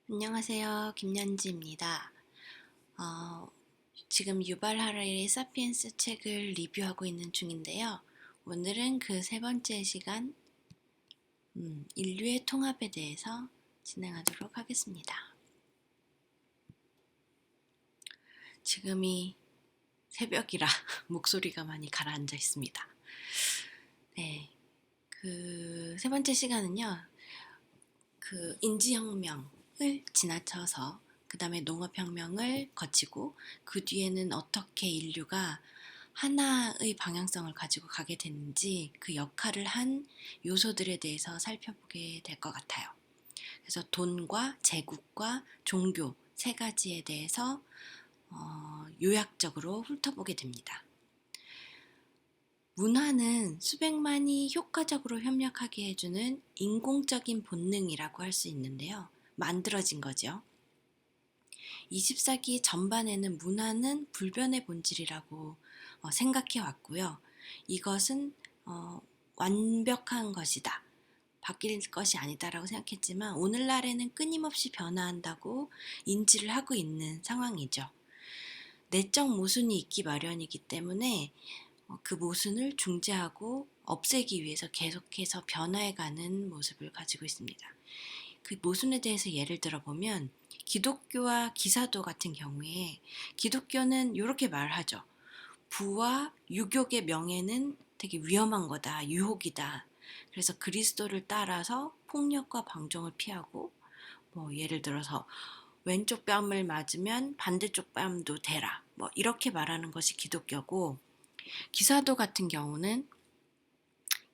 안녕하세요. 김연지입니다. 어, 지금 유발 하라리의 사피엔스 책을 리뷰하고 있는 중인데요. 오늘은 그 세 번째 시간, 인류의 통합에 대해서 진행하도록 하겠습니다. 지금이 새벽이라 목소리가 많이 가라앉아 있습니다. 네, 그 세 번째 시간은요, 그 인지혁명을 지나쳐서 그 다음에 농업혁명을 거치고 그 뒤에는 어떻게 인류가 하나의 방향성을 가지고 가게 됐는지 그 역할을 한 요소들에 대해서 살펴보게 될 것 같아요. 그래서 돈과 제국과 종교 세 가지에 대해서 요약적으로 훑어보게 됩니다. 문화는 수백만이 효과적으로 협력하게 해주는 인공적인 본능이라고 할 수 있는데요. 만들어진 거죠. 20세기 전반에는 문화는 불변의 본질이라고 생각해 왔고요. 이것은 완벽한 것이다. 바뀔 것이 아니다라고 생각했지만 오늘날에는 끊임없이 변화한다고 인지를 하고 있는 상황이죠. 내적 모순이 있기 마련이기 때문에 그 모순을 중재하고 없애기 위해서 계속해서 변화해가는 모습을 가지고 있습니다. 그 모순에 대해서 예를 들어보면 기독교와 기사도 같은 경우에 기독교는 이렇게 말하죠. 부와 유교의 명예는 되게 위험한 거다, 유혹이다. 그래서 그리스도를 따라서 폭력과 방종을 피하고 뭐 예를 들어서 왼쪽 뺨을 맞으면 반대쪽 뺨도 대라. 뭐 이렇게 말하는 것이 기독교고 기사도 같은 경우는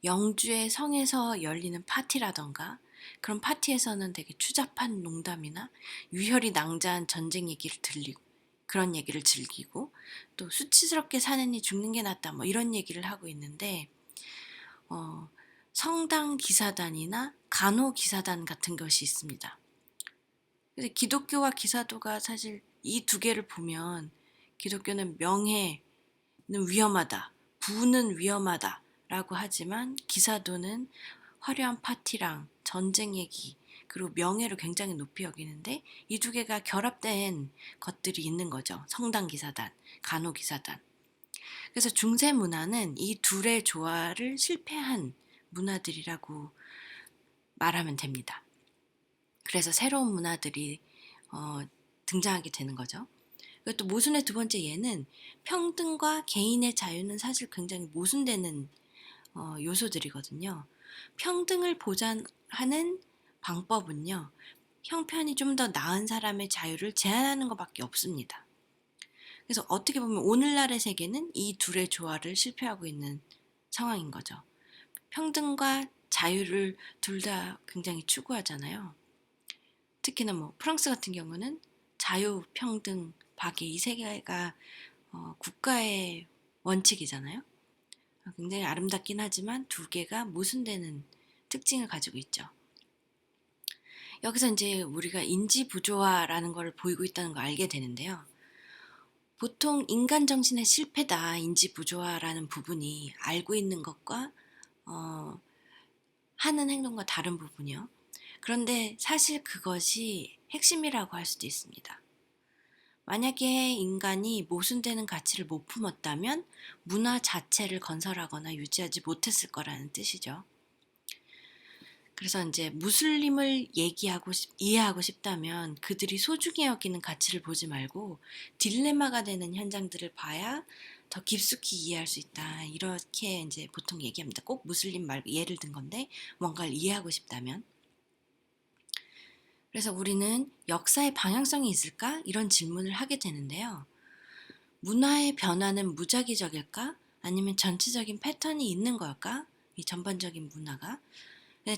영주의 성에서 열리는 파티라던가 그런 파티에서는 되게 추잡한 농담이나 유혈이 낭자한 전쟁 얘기를 들리고 그런 얘기를 즐기고 또 수치스럽게 사느니 죽는 게 낫다 뭐 이런 얘기를 하고 있는데 성당 기사단이나 간호 기사단 같은 것이 있습니다. 그래서 기독교와 기사도가 사실 이 두 개를 보면 기독교는 명예는 위험하다, 부는 위험하다 라고 하지만 기사도는 화려한 파티랑 전쟁 얘기 그리고 명예를 굉장히 높이 여기는데 이 두 개가 결합된 것들이 있는 거죠. 성당 기사단, 간호 기사단. 그래서 중세 문화는 이 둘의 조화를 실패한 문화들이라고 말하면 됩니다. 그래서 새로운 문화들이 등장하게 되는 거죠. 그리고 또 모순의 두 번째 예는 평등과 개인의 자유는 사실 굉장히 모순되는 요소들이거든요. 평등을 보장하는 방법은요. 형편이 좀 더 나은 사람의 자유를 제한하는 것밖에 없습니다. 그래서 어떻게 보면 오늘날의 세계는 이 둘의 조화를 실패하고 있는 상황인 거죠. 평등과 자유를 둘 다 굉장히 추구하잖아요. 특히나 뭐 프랑스 같은 경우는 자유, 평등, 박애 이 세 개가 국가의 원칙이잖아요. 굉장히 아름답긴 하지만 두 개가 모순되는 특징을 가지고 있죠. 여기서 이제 우리가 인지 부조화라는 걸 보이고 있다는 걸 알게 되는데요. 보통 인간 정신의 실패다, 인지 부조화라는 부분이 알고 있는 것과 하는 행동과 다른 부분이요. 그런데 사실 그것이 핵심이라고 할 수도 있습니다. 만약에 인간이 모순되는 가치를 못 품었다면 문화 자체를 건설하거나 유지하지 못했을 거라는 뜻이죠. 그래서 이제 무슬림을 이해하고 싶다면 그들이 소중히 여기는 가치를 보지 말고 딜레마가 되는 현장들을 봐야 더 깊숙이 이해할 수 있다. 이렇게 이제 보통 얘기합니다. 꼭 무슬림 말고 예를 든 건데 뭔가를 이해하고 싶다면. 그래서 우리는 역사의 방향성이 있을까? 이런 질문을 하게 되는데요. 문화의 변화는 무작위적일까? 아니면 전체적인 패턴이 있는 걸까? 이 전반적인 문화가.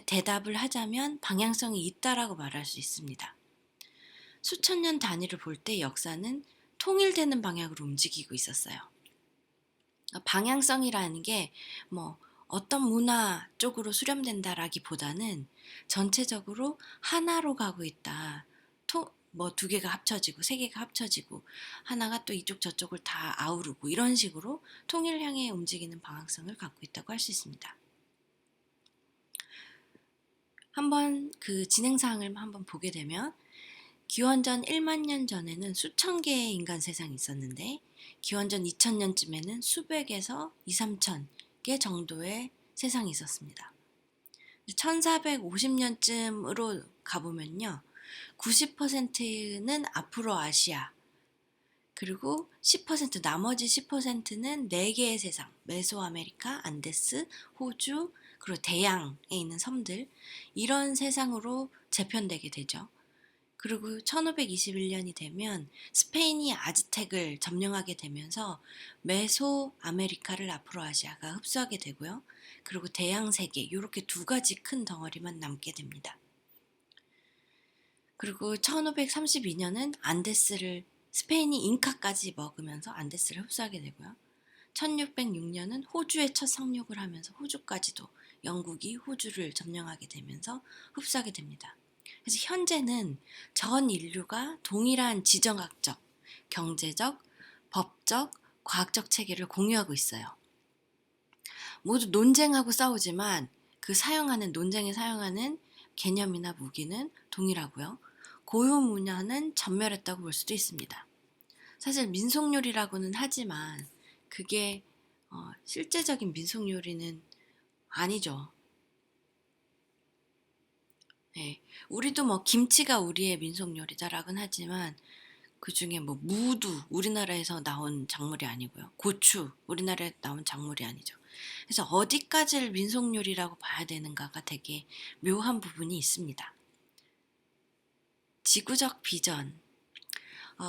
대답을 하자면 방향성이 있다라고 말할 수 있습니다. 수천 년 단위를 볼 때 역사는 통일되는 방향으로 움직이고 있었어요. 방향성이라는 게 뭐 어떤 문화 쪽으로 수렴된다라기보다는 전체적으로 하나로 가고 있다. 뭐 두 개가 합쳐지고 세 개가 합쳐지고 하나가 또 이쪽 저쪽을 다 아우르고 이런 식으로 통일 향해 움직이는 방향성을 갖고 있다고 할 수 있습니다. 한번 그 진행 사항을 한번 보게 되면 기원전 1만 년 전에는 수천 개의 인간 세상이 있었는데 기원전 2000년쯤에는 수백에서 2, 3천 개 정도의 세상이 있었습니다. 1450년쯤으로 가보면요. 90%는 아프로아시아, 그리고 10% 나머지 10%는 4개의 세상, 메소아메리카, 안데스, 호주, 그리고 대양에 있는 섬들, 이런 세상으로 재편되게 되죠. 그리고 1521년이 되면 스페인이 아즈텍을 점령하게 되면서 메소아메리카를 아프로아시아가 흡수하게 되고요. 그리고 대양 세계, 이렇게 두 가지 큰 덩어리만 남게 됩니다. 그리고 1532년은 안데스를 스페인이 잉카까지 먹으면서 안데스를 흡수하게 되고요. 1606년은 호주에 첫 상륙을 하면서 호주까지도 영국이 호주를 점령하게 되면서 흡수하게 됩니다. 그래서 현재는 전 인류가 동일한 지정학적, 경제적, 법적, 과학적 체계를 공유하고 있어요. 모두 논쟁하고 싸우지만 그 논쟁에 사용하는 개념이나 무기는 동일하고요. 고유 문화는 전멸했다고 볼 수도 있습니다. 사실 민속요리라고는 하지만 그게 실제적인 민속요리는 아니죠. 네, 우리도 뭐 김치가 우리의 민속요리다라고는 하지만 그 중에 뭐 무도 우리나라에서 나온 작물이 아니고요. 고추 우리나라에 나온 작물이 아니죠. 그래서 어디까지를 민속요리라고 봐야 되는가가 되게 묘한 부분이 있습니다. 지구적 비전.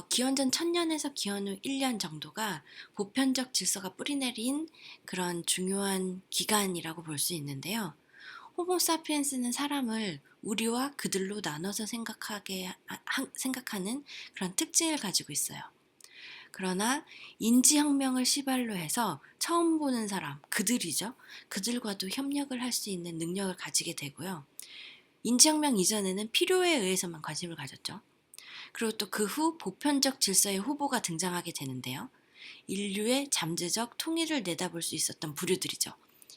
기원전 1000년에서 기원 후 1년 정도가 보편적 질서가 뿌리내린 그런 중요한 기간이라고 볼 수 있는데요. 호모사피엔스는 사람을 우리와 그들로 나눠서 생각하는 그런 특징을 가지고 있어요. 그러나 인지혁명을 시발로 해서 처음 보는 사람, 그들이죠. 그들과도 협력을 할 수 있는 능력을 가지게 되고요. 인지혁명 이전에는 필요에 의해서만 관심을 가졌죠. 그리고 또 그 후 보편적 질서의 후보가 등장하게 되는데요. 인류의 잠재적 통일을 내다볼 수 있었던 부류들이죠.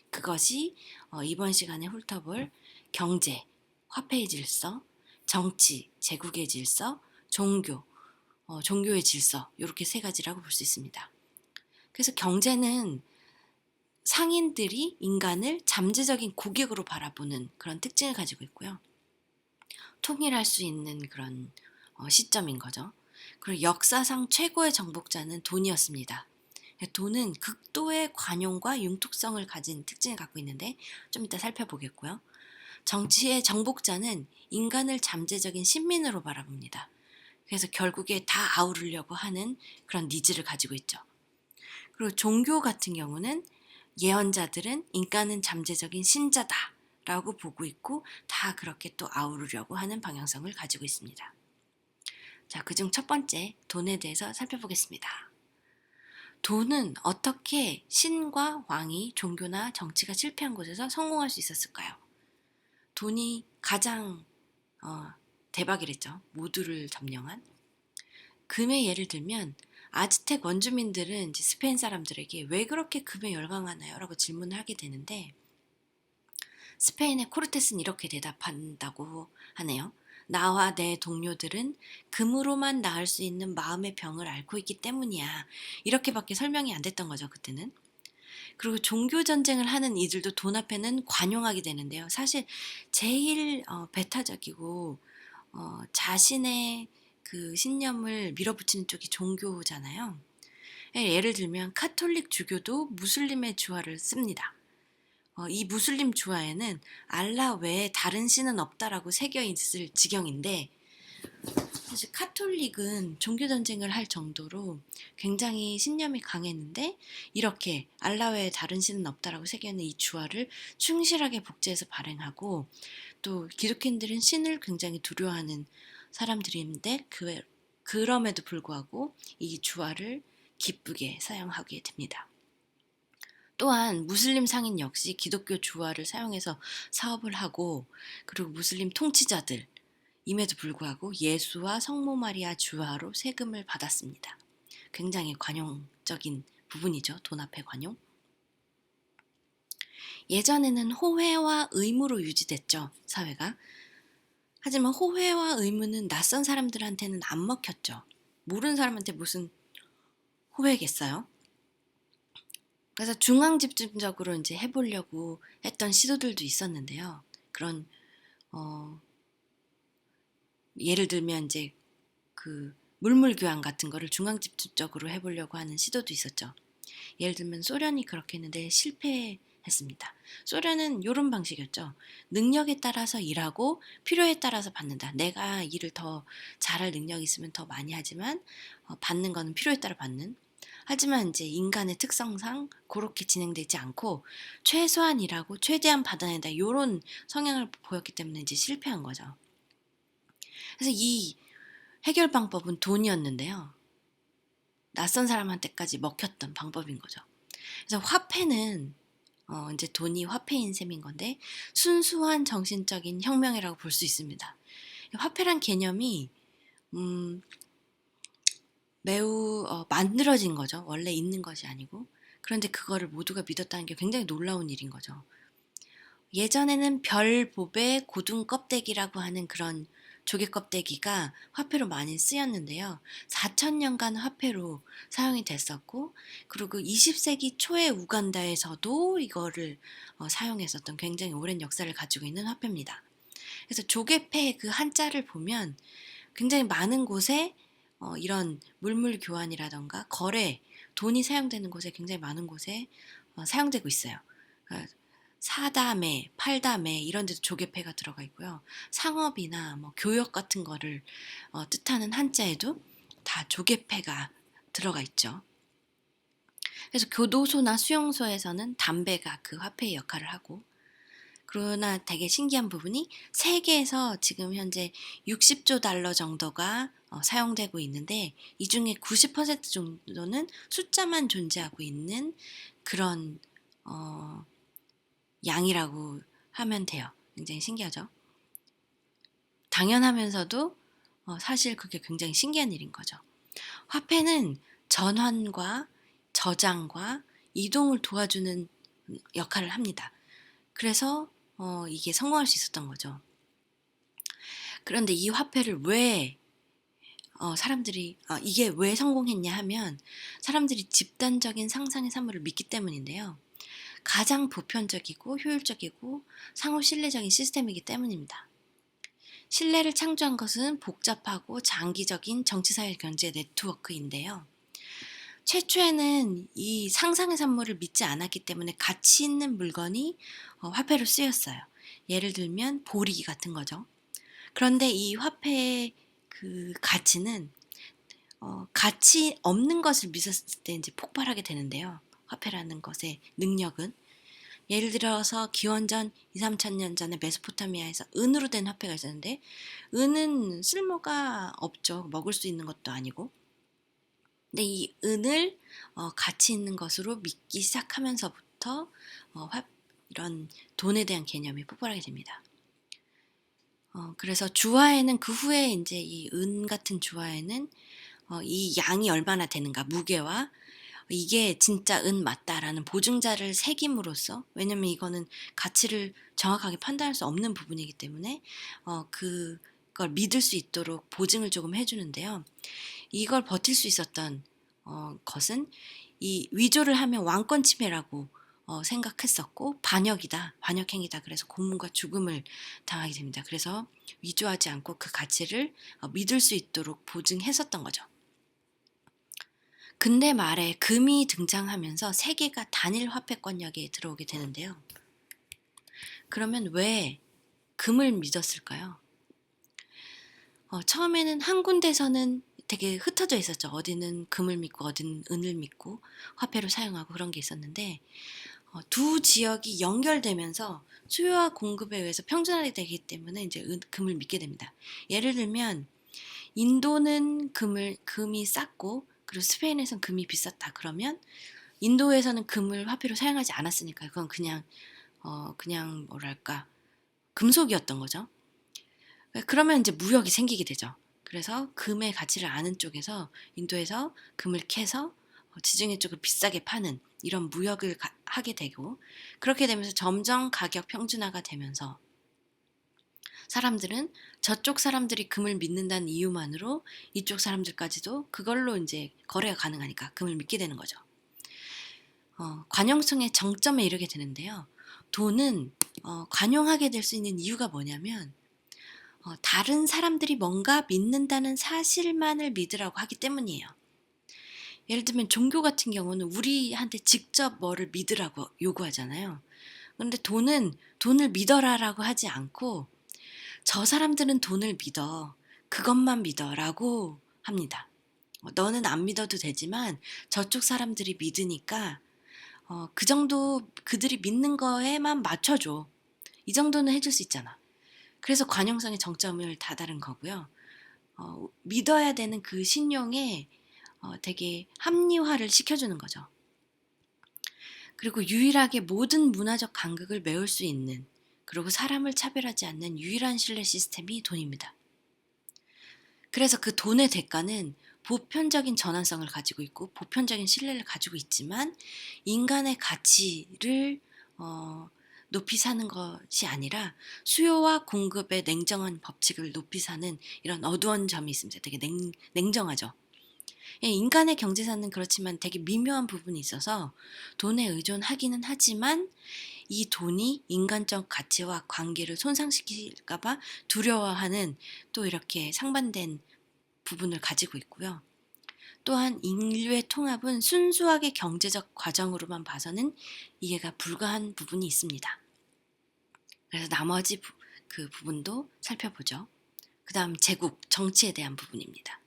그것이 이번 시간에 훑어볼 경제, 화폐의 질서, 정치, 제국의 질서, 종교, 종교의 질서, 이렇게 세 가지라고 볼 수 있습니다. 그래서 경제는 상인들이 인간을 잠재적인 고객으로 바라보는 그런 특징을 가지고 있고요. 통일할 수 있는 그런 시점인 거죠. 그리고 역사상 최고의 정복자는 돈이었습니다. 돈은 극도의 관용과 융통성을 가진 특징을 갖고 있는데 좀 이따 살펴보겠고요. 정치의 정복자는 인간을 잠재적인 신민으로 바라봅니다. 그래서 결국에 다 아우르려고 하는 그런 니즈를 가지고 있죠. 그리고 종교 같은 경우는 예언자들은 인간은 잠재적인 신자다 라고 보고 있고 다 그렇게 또 아우르려고 하는 방향성을 가지고 있습니다. 자, 그중 첫 번째 돈에 대해서 살펴보겠습니다. 돈은 어떻게 신과 왕이 종교나 정치가 실패한 곳에서 성공할 수 있었을까요? 돈이 가장 대박이랬죠. 모두를 점령한. 금의 예를 들면 아즈텍 원주민들은 이제 스페인 사람들에게 왜 그렇게 금에 열광하나요? 라고 질문을 하게 되는데 스페인의 코르테스는 이렇게 대답한다고 하네요. 나와 내 동료들은 금으로만 나을 수 있는 마음의 병을 앓고 있기 때문이야. 이렇게밖에 설명이 안 됐던 거죠, 그때는. 그리고 종교 전쟁을 하는 이들도 돈 앞에는 관용하게 되는데요. 사실 제일 배타적이고 자신의 그 신념을 밀어붙이는 쪽이 종교잖아요. 예를 들면 카톨릭 주교도 무슬림의 주화를 씁니다. 이 무슬림 주화에는 알라 외에 다른 신은 없다라고 새겨 있을 지경인데 사실 카톨릭은 종교전쟁을 할 정도로 굉장히 신념이 강했는데 이렇게 알라 외에 다른 신은 없다라고 새겨있는 이 주화를 충실하게 복제해서 발행하고 또 기독교인들은 신을 굉장히 두려워하는 사람들인데 그럼에도 불구하고 이 주화를 기쁘게 사용하게 됩니다. 또한 무슬림 상인 역시 기독교 주화를 사용해서 사업을 하고 그리고 무슬림 통치자들 임에도 불구하고 예수와 성모 마리아 주화로 세금을 받았습니다. 굉장히 관용적인 부분이죠. 돈 앞에 관용. 예전에는 호혜와 의무로 유지됐죠. 사회가. 하지만 호혜와 의무는 낯선 사람들한테는 안 먹혔죠. 모르는 사람한테 무슨 호혜겠어요? 그래서 중앙 집중적으로 이제 해보려고 했던 시도들도 있었는데요. 그런 예를 들면 이제 그 물물교환 같은 거를 중앙 집중적으로 해보려고 하는 시도도 있었죠. 예를 들면 소련이 그렇게 했는데 실패했습니다. 소련은 이런 방식이었죠. 능력에 따라서 일하고 필요에 따라서 받는다. 내가 일을 더 잘할 능력이 있으면 더 많이 하지만 받는 거는 필요에 따라 받는. 하지만 이제 인간의 특성상 그렇게 진행되지 않고 최소한 일하고 최대한 받아낸다. 이런 성향을 보였기 때문에 이제 실패한 거죠. 그래서 이 해결 방법은 돈이었는데요. 낯선 사람한테까지 먹혔던 방법인 거죠. 그래서 화폐는 이제 돈이 화폐인 셈인 건데 순수한 정신적인 혁명이라고 볼 수 있습니다. 화폐란 개념이 매우 만들어진 거죠. 원래 있는 것이 아니고. 그런데 그거를 모두가 믿었다는 게 굉장히 놀라운 일인 거죠. 예전에는 별보배 고둥 껍데기라고 하는 그런 조개 껍데기가 화폐로 많이 쓰였는데요. 4,000년간 화폐로 사용이 됐었고, 그리고 20세기 초에 우간다에서도 이거를 사용했었던 굉장히 오랜 역사를 가지고 있는 화폐입니다. 그래서 조개패 그 한자를 보면 굉장히 많은 곳에 이런 물물 교환이라던가 거래, 돈이 사용되는 곳에 굉장히 많은 곳에 사용되고 있어요. 사다매, 팔다매 이런 데도 조개패가 들어가 있고요. 상업이나 뭐 교역 같은 거를 뜻하는 한자에도 다 조개패가 들어가 있죠. 그래서 교도소나 수용소에서는 담배가 그 화폐의 역할을 하고, 그러나 되게 신기한 부분이 세계에서 지금 현재 60조 달러 정도가 사용되고 있는데 이 중에 90% 정도는 숫자만 존재하고 있는 그런 양이라고 하면 돼요. 굉장히 신기하죠? 당연하면서도 사실 그게 굉장히 신기한 일인 거죠. 화폐는 전환과 저장과 이동을 도와주는 역할을 합니다. 그래서 이게 성공할 수 있었던 거죠. 그런데 이 화폐를 왜 사람들이 이게 왜 성공했냐 하면 사람들이 집단적인 상상의 산물을 믿기 때문인데요. 가장 보편적이고 효율적이고 상호 신뢰적인 시스템이기 때문입니다. 신뢰를 창조한 것은 복잡하고 장기적인 정치사회 경제 네트워크인데요. 최초에는 이 상상의 산물을 믿지 않았기 때문에 가치 있는 물건이 화폐로 쓰였어요. 예를 들면 보리 같은 거죠. 그런데 이 화폐의 그 가치는 가치 없는 것을 믿었을 때 이제 폭발하게 되는데요. 화폐라는 것의 능력은 예를 들어서 기원전 2, 3천 년 전에 메소포타미아에서 은으로 된 화폐가 있었는데 은은 쓸모가 없죠. 먹을 수 있는 것도 아니고. 근데 이 은을 가치 있는 것으로 믿기 시작하면서부터 이런 돈에 대한 개념이 폭발하게 됩니다. 그래서 주화에는 그 후에 이제 이 은 같은 주화에는 이 양이 얼마나 되는가 무게와 이게 진짜 은 맞다라는 보증자를 새김으로써 왜냐면 이거는 가치를 정확하게 판단할 수 없는 부분이기 때문에 그걸 믿을 수 있도록 보증을 조금 해주는데요. 이걸 버틸 수 있었던 것은 이 위조를 하면 왕권 침해라고 생각했었고 반역행위다. 그래서 고문과 죽음을 당하게 됩니다. 그래서 위조하지 않고 그 가치를 믿을 수 있도록 보증했었던 거죠. 근대 말에 금이 등장하면서 세계가 단일 화폐권역에 들어오게 되는데요. 그러면 왜 금을 믿었을까요? 처음에는 한 군데서는 되게 흩어져 있었죠. 어디는 금을 믿고 어디는 은을 믿고 화폐로 사용하고 그런 게 있었는데 두 지역이 연결되면서 수요와 공급에 의해서 평준화되게 되기 때문에 이제 금을 믿게 됩니다. 예를 들면 인도는 금이 쌌고 그리고 스페인에서는 금이 비쌌다. 그러면 인도에서는 금을 화폐로 사용하지 않았으니까 그건 그냥 뭐랄까 금속이었던 거죠. 그러면 이제 무역이 생기게 되죠. 그래서 금의 가치를 아는 쪽에서 인도에서 금을 캐서 지중해 쪽을 비싸게 파는 이런 무역을 하게 되고 그렇게 되면서 점점 가격 평준화가 되면서 사람들은 저쪽 사람들이 금을 믿는다는 이유만으로 이쪽 사람들까지도 그걸로 이제 거래가 가능하니까 금을 믿게 되는 거죠. 관용성의 정점에 이르게 되는데요. 돈은 관용하게 될 수 있는 이유가 뭐냐면 다른 사람들이 뭔가 믿는다는 사실만을 믿으라고 하기 때문이에요. 예를 들면 종교 같은 경우는 우리한테 직접 뭐를 믿으라고 요구하잖아요. 그런데 돈은 돈을 믿어라라고 하지 않고 저 사람들은 돈을 믿어. 그것만 믿어라고 합니다. 너는 안 믿어도 되지만 저쪽 사람들이 믿으니까 그 정도 그들이 믿는 거에만 맞춰줘. 이 정도는 해줄 수 있잖아. 그래서 관용성의 정점을 다다른 거고요. 믿어야 되는 그 신용에 되게 합리화를 시켜주는 거죠. 그리고 유일하게 모든 문화적 간극을 메울 수 있는, 그리고 사람을 차별하지 않는 유일한 신뢰 시스템이 돈입니다. 그래서 그 돈의 대가는 보편적인 전환성을 가지고 있고 보편적인 신뢰를 가지고 있지만 인간의 가치를 높이 사는 것이 아니라 수요와 공급의 냉정한 법칙을 높이 사는 이런 어두운 점이 있습니다. 되게 냉정하죠. 인간의 경제사는 그렇지만 되게 미묘한 부분이 있어서 돈에 의존하기는 하지만 이 돈이 인간적 가치와 관계를 손상시킬까봐 두려워하는 또 이렇게 상반된 부분을 가지고 있고요. 또한 인류의 통합은 순수하게 경제적 과정으로만 봐서는 이해가 불가한 부분이 있습니다. 그래서 나머지 그 부분도 살펴보죠. 그 다음 제국, 정치에 대한 부분입니다.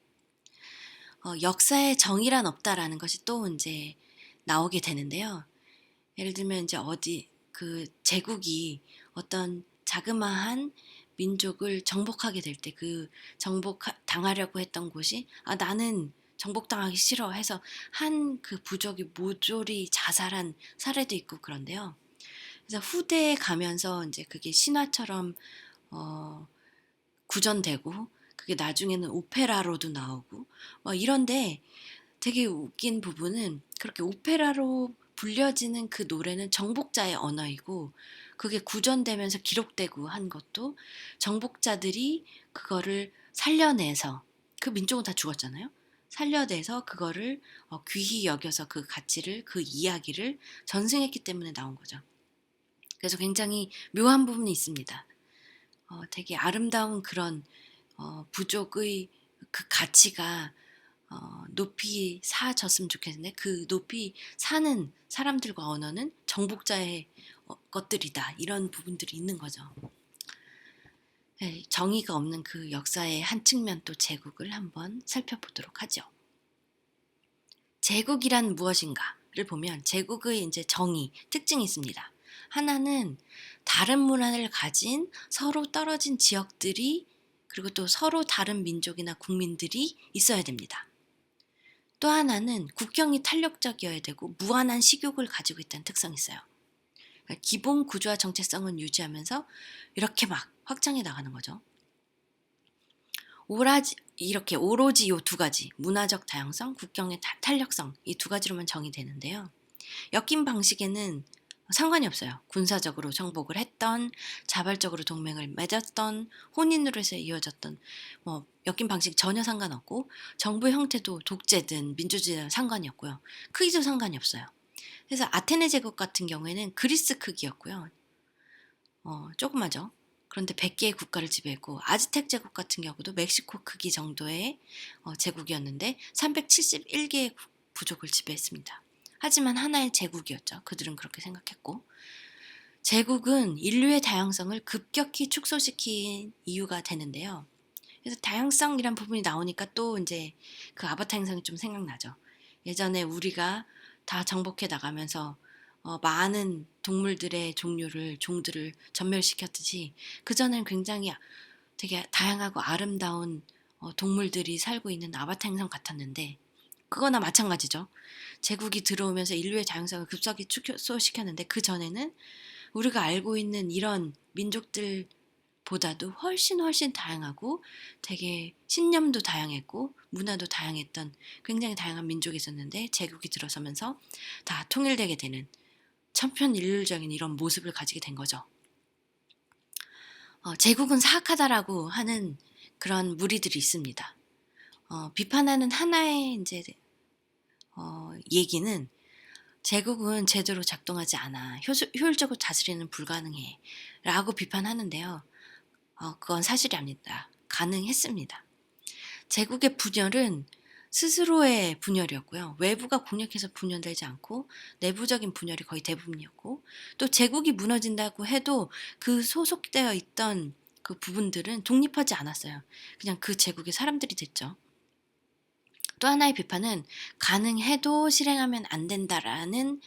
역사에 정의란 없다라는 것이 또 이제 나오게 되는데요. 예를 들면 이제 그 제국이 어떤 자그마한 민족을 정복하게 될 때 그 정복당하려고 했던 곳이 나는 정복당하기 싫어 해서 한 그 부족이 모조리 자살한 사례도 있고 그런데요. 그래서 후대에 가면서 이제 그게 신화처럼 구전되고 그게 나중에는 오페라로도 나오고 이런데 되게 웃긴 부분은 그렇게 오페라로 불려지는 그 노래는 정복자의 언어이고 그게 구전되면서 기록되고 한 것도 정복자들이 그거를 살려내서 그 민족은 다 죽었잖아요. 살려내서 그거를 귀히 여겨서 그 가치를 그 이야기를 전승했기 때문에 나온 거죠. 그래서 굉장히 묘한 부분이 있습니다. 되게 아름다운 그런 부족의 그 가치가 높이 사졌으면 좋겠는데 그 높이 사는 사람들과 언어는 정복자의 것들이다. 이런 부분들이 있는 거죠. 네, 정의가 없는 그 역사의 한 측면 또 제국을 한번 살펴보도록 하죠. 제국이란 무엇인가를 보면 제국의 이제 정의, 특징이 있습니다. 하나는 다른 문화를 가진 서로 떨어진 지역들이 그리고 또 서로 다른 민족이나 국민들이 있어야 됩니다. 또 하나는 국경이 탄력적이어야 되고 무한한 식욕을 가지고 있다는 특성이 있어요. 그러니까 기본 구조와 정체성은 유지하면서 이렇게 막 확장해 나가는 거죠. 이렇게 오로지 이 두 가지, 문화적 다양성, 국경의 탄력성, 이 두 가지로만 정의되는데요. 엮인 방식에는 상관이 없어요. 군사적으로 정복을 했던, 자발적으로 동맹을 맺었던, 혼인으로 해서 이어졌던 엮인 방식 전혀 상관없고 정부 형태도 독재든 민주주의든 상관이 없고요. 크기도 상관이 없어요. 그래서 아테네 제국 같은 경우에는 그리스 크기였고요. 조그마죠. 그런데 100개의 국가를 지배했고 아즈텍 제국 같은 경우도 멕시코 크기 정도의 제국이었는데 371개의 부족을 지배했습니다. 하지만 하나의 제국이었죠. 그들은 그렇게 생각했고 제국은 인류의 다양성을 급격히 축소시킨 이유가 되는데요. 그래서 다양성이란 부분이 나오니까 또 이제 그 아바타 행성이 좀 생각나죠. 예전에 우리가 다 정복해 나가면서 많은 동물들의 종들을 전멸시켰듯이 그전엔 굉장히 되게 다양하고 아름다운 동물들이 살고 있는 아바타 행성 같았는데 그거나 마찬가지죠. 제국이 들어오면서 인류의 다양성을 급속히 축소시켰는데 그 전에는 우리가 알고 있는 이런 민족들보다도 훨씬 다양하고 되게 신념도 다양했고 문화도 다양했던 굉장히 다양한 민족이 있었는데 제국이 들어서면서 다 통일되게 되는 천편일률적인 이런 모습을 가지게 된 거죠. 제국은 사악하다라고 하는 그런 무리들이 있습니다. 비판하는 하나의 이제 얘기는 제국은 제대로 작동하지 않아. 효율적으로 다스리는 불가능해. 라고 비판하는데요. 그건 사실이 아니다. 가능했습니다. 제국의 분열은 스스로의 분열이었고요. 외부가 공격해서 분열되지 않고 내부적인 분열이 거의 대부분이었고, 또 제국이 무너진다고 해도 그 소속되어 있던 그 부분들은 독립하지 않았어요. 그냥 그 제국의 사람들이 됐죠. 또 하나의 비판은 가능해도 실행하면 안 된다라는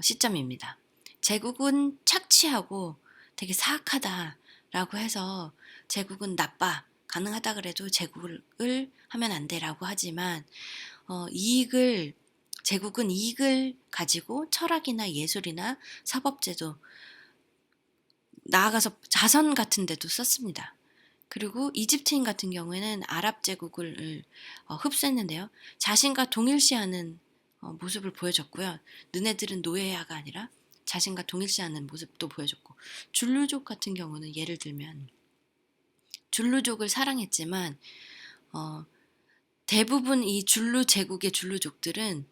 시점입니다. 제국은 착취하고 되게 사악하다라고 해서 제국은 나빠, 가능하다 그래도 제국을 하면 안 돼라고 하지만 제국은 이익을 가지고 철학이나 예술이나 사법제도, 나아가서 자선 같은 데도 썼습니다. 그리고 이집트인 같은 경우에는 아랍 제국을 흡수했는데요. 자신과 동일시하는 모습을 보여줬고요. 너네들은 노예야가 아니라 자신과 동일시하는 모습도 보여줬고, 줄루족 같은 경우는 예를 들면 줄루족을 사랑했지만 대부분 이 줄루 제국의 줄루족들은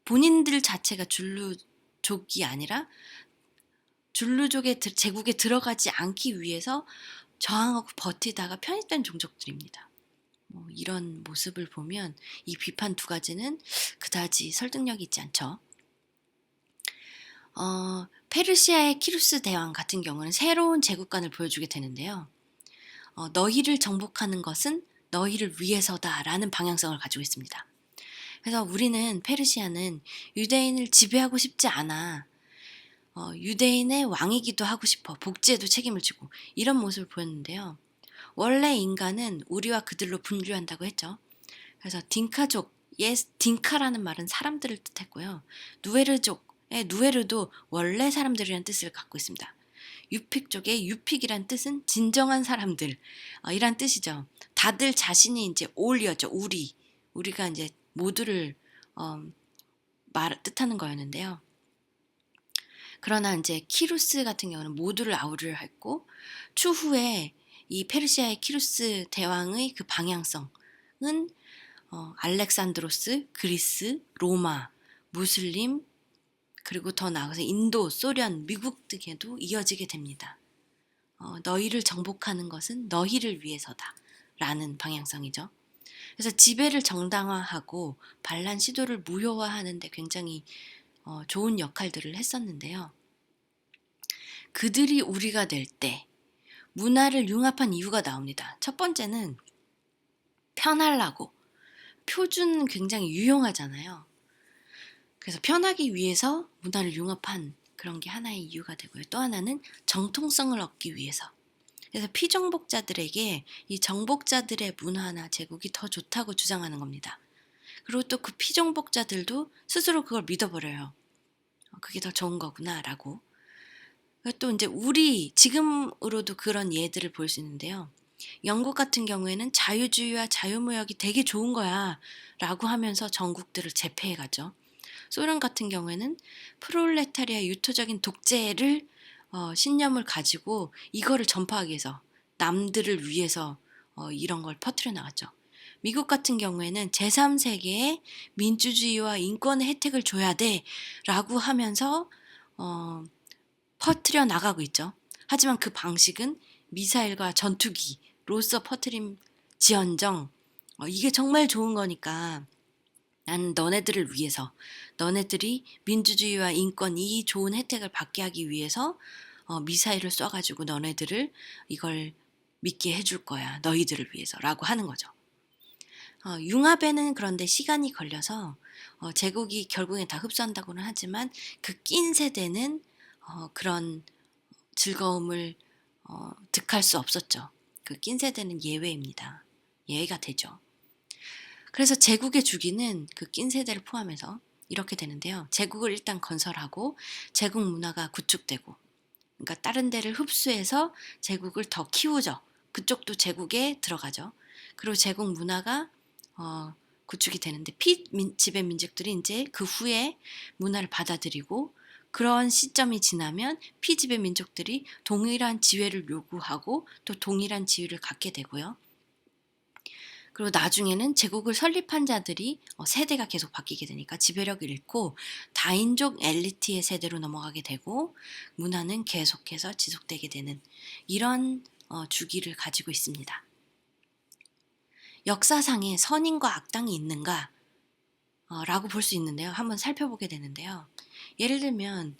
본인들 자체가 줄루족이 아니라 줄루족의 제국에 들어가지 않기 위해서 저항하고 버티다가 편입된 종족들입니다. 이런 모습을 보면 이 비판 두 가지는 그다지 설득력이 있지 않죠. 페르시아의 키루스 대왕 같은 경우는 새로운 제국관을 보여주게 되는데요. 너희를 정복하는 것은 너희를 위해서다라는 방향성을 가지고 있습니다. 그래서 우리는 페르시아는 유대인을 지배하고 싶지 않아. 유대인의 왕이기도 하고 싶어. 복지에도 책임을 지고 이런 모습을 보였는데요. 원래 인간은 우리와 그들로 분류한다고 했죠. 그래서 딩카족, 딩카라는 말은 사람들을 뜻했고요. 누에르족의 누에르도 원래 사람들이라는 뜻을 갖고 있습니다. 유픽족의 유픽이란 뜻은 진정한 사람들, 이란 뜻이죠. 다들 자신이 이제 올이었죠. 우리가 이제 모두를 뜻하는 거였는데요. 그러나 이제 키루스 같은 경우는 모두를 아우르려 했고, 추후에 이 페르시아의 키루스 대왕의 그 방향성은 알렉산드로스, 그리스, 로마, 무슬림, 그리고 더 나아가서 인도, 소련, 미국 등에도 이어지게 됩니다. 너희를 정복하는 것은 너희를 위해서다 라는 방향성이죠. 그래서 지배를 정당화하고 반란 시도를 무효화하는 데 굉장히 좋은 역할들을 했었는데요. 그들이 우리가 될 때 문화를 융합한 이유가 나옵니다. 첫 번째는 편하려고. 표준은 굉장히 유용하잖아요. 그래서 편하기 위해서 문화를 융합한 그런 게 하나의 이유가 되고요. 또 하나는 정통성을 얻기 위해서. 그래서 피정복자들에게 이 정복자들의 문화나 제국이 더 좋다고 주장하는 겁니다. 그리고 또 그 피정복자들도 스스로 그걸 믿어버려요. 그게 더 좋은 거구나라고. 또 이제 우리 지금으로도 그런 예들을 볼 수 있는데요. 영국 같은 경우에는 자유주의와 자유무역이 되게 좋은 거야 라고 하면서 전국들을 제패해 가죠. 소련 같은 경우에는 프롤레타리아 유토적인 독재를 신념을 가지고 이거를 전파하기 위해서, 남들을 위해서 이런 걸 퍼뜨려 나갔죠. 미국 같은 경우에는 제3세계에 민주주의와 인권의 혜택을 줘야 돼 라고 하면서 퍼뜨려 나가고 있죠. 하지만 그 방식은 미사일과 전투기로서 퍼뜨림지언정 이게 정말 좋은 거니까 나는 너네들을 위해서, 너네들이 민주주의와 인권 이 좋은 혜택을 받게 하기 위해서 미사일을 쏴가지고 너네들을 이걸 믿게 해줄 거야. 너희들을 위해서라고 하는 거죠. 융합에는 그런데 시간이 걸려서 제국이 결국엔 다 흡수한다고는 하지만 그 낀 세대는 그런 즐거움을 득할 수 없었죠. 그 낀 세대는 예외입니다. 예외가 되죠. 그래서 제국의 주기는 그 낀 세대를 포함해서 이렇게 되는데요. 제국을 일단 건설하고 제국 문화가 구축되고, 그러니까 다른 데를 흡수해서 제국을 더 키우죠. 그쪽도 제국에 들어가죠. 그리고 제국 문화가 구축이 되는데 피지배 민족들이 이제 그 후에 문화를 받아들이고 그런 시점이 지나면 피지배 민족들이 동일한 지위를 요구하고 또 동일한 지위를 갖게 되고요. 그리고 나중에는 제국을 설립한 자들이 세대가 계속 바뀌게 되니까 지배력을 잃고 다인족 엘리트의 세대로 넘어가게 되고 문화는 계속해서 지속되게 되는 이런 주기를 가지고 있습니다. 역사상에 선인과 악당이 있는가? 라고 볼 수 있는데요. 한번 살펴보게 되는데요. 예를 들면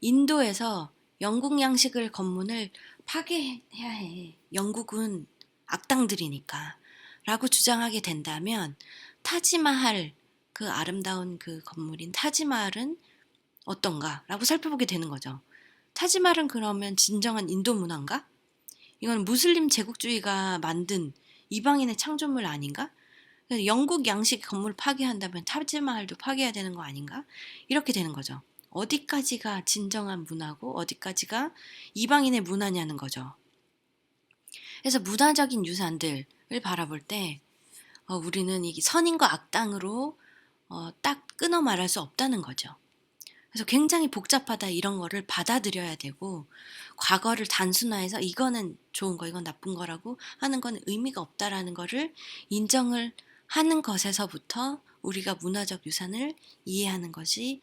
인도에서 영국 양식을 건물을 파괴해야 해. 영국은 악당들이니까. 라고 주장하게 된다면 타지마할, 그 아름다운 그 건물인 타지마할은 어떤가? 라고 살펴보게 되는 거죠. 타지마할은 그러면 진정한 인도 문화인가? 이건 무슬림 제국주의가 만든 이방인의 창조물 아닌가? 그래서 영국 양식 건물 파괴한다면 타지마할도 파괴해야 되는 거 아닌가? 이렇게 되는 거죠. 어디까지가 진정한 문화고 어디까지가 이방인의 문화냐는 거죠. 그래서 문화적인 유산들을 바라볼 때 우리는 이 선인과 악당으로 딱 끊어 말할 수 없다는 거죠. 그래서 굉장히 복잡하다 이런 거를 받아들여야 되고 과거를 단순화해서 이거는 좋은 거 이건 나쁜 거라고 하는 건 의미가 없다라는 거를 인정을 하는 것에서부터 우리가 문화적 유산을 이해하는 것이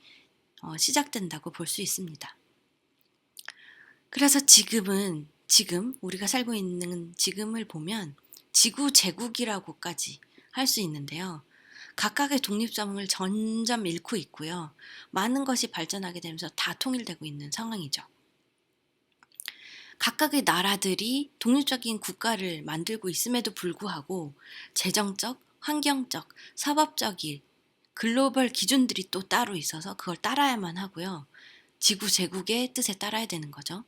시작된다고 볼 수 있습니다. 그래서 지금 우리가 살고 있는 지금을 보면 지구 제국이라고까지 할 수 있는데요. 각각의 독립성을 점점 잃고 있고요. 많은 것이 발전하게 되면서 다 통일되고 있는 상황이죠. 각각의 나라들이 독립적인 국가를 만들고 있음에도 불구하고 재정적, 환경적, 사법적인 글로벌 기준들이 또 따로 있어서 그걸 따라야만 하고요. 지구 제국의 뜻에 따라야 되는 거죠.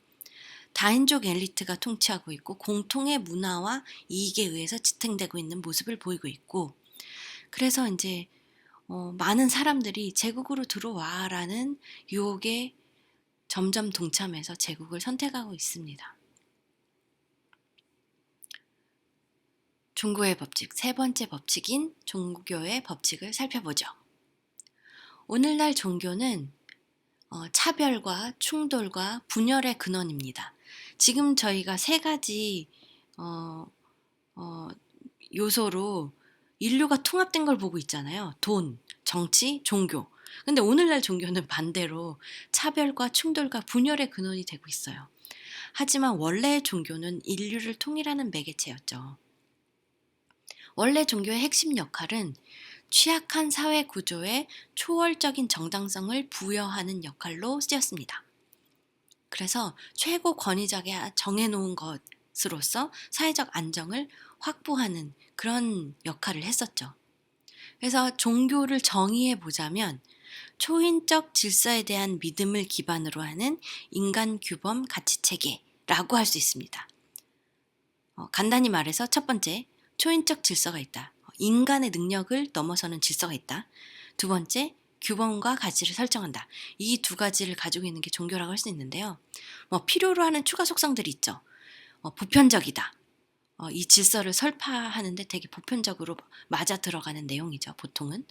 다인족 엘리트가 통치하고 있고 공통의 문화와 이익에 의해서 지탱되고 있는 모습을 보이고 있고 그래서 이제 많은 사람들이 제국으로 들어와라는 유혹에 점점 동참해서 제국을 선택하고 있습니다. 종교의 법칙, 세 번째 법칙인 종교의 법칙을 살펴보죠. 오늘날 종교는 차별과 충돌과 분열의 근원입니다. 지금 저희가 세 가지 요소로 인류가 통합된 걸 보고 있잖아요. 돈, 정치, 종교. 근데 오늘날 종교는 반대로 차별과 충돌과 분열의 근원이 되고 있어요. 하지만 원래의 종교는 인류를 통일하는 매개체였죠. 원래 종교의 핵심 역할은 취약한 사회 구조에 초월적인 정당성을 부여하는 역할로 쓰였습니다. 그래서 최고 권위자가 정해놓은 것으로서 사회적 안정을 확보하는 그런 역할을 했었죠. 그래서 종교를 정의해 보자면 초인적 질서에 대한 믿음을 기반으로 하는 인간 규범 가치 체계라고 할 수 있습니다. 간단히 말해서 첫 번째, 초인적 질서가 있다. 인간의 능력을 넘어서는 질서가 있다. 두 번째, 규범과 가치를 설정한다. 이 두 가지를 가지고 있는 게 종교라고 할 수 있는데요. 필요로 하는 추가 속성들이 있죠. 보편적이다. 이 질서를 설파하는데 되게 보편적으로 맞아 들어가는 내용이죠. 보통은.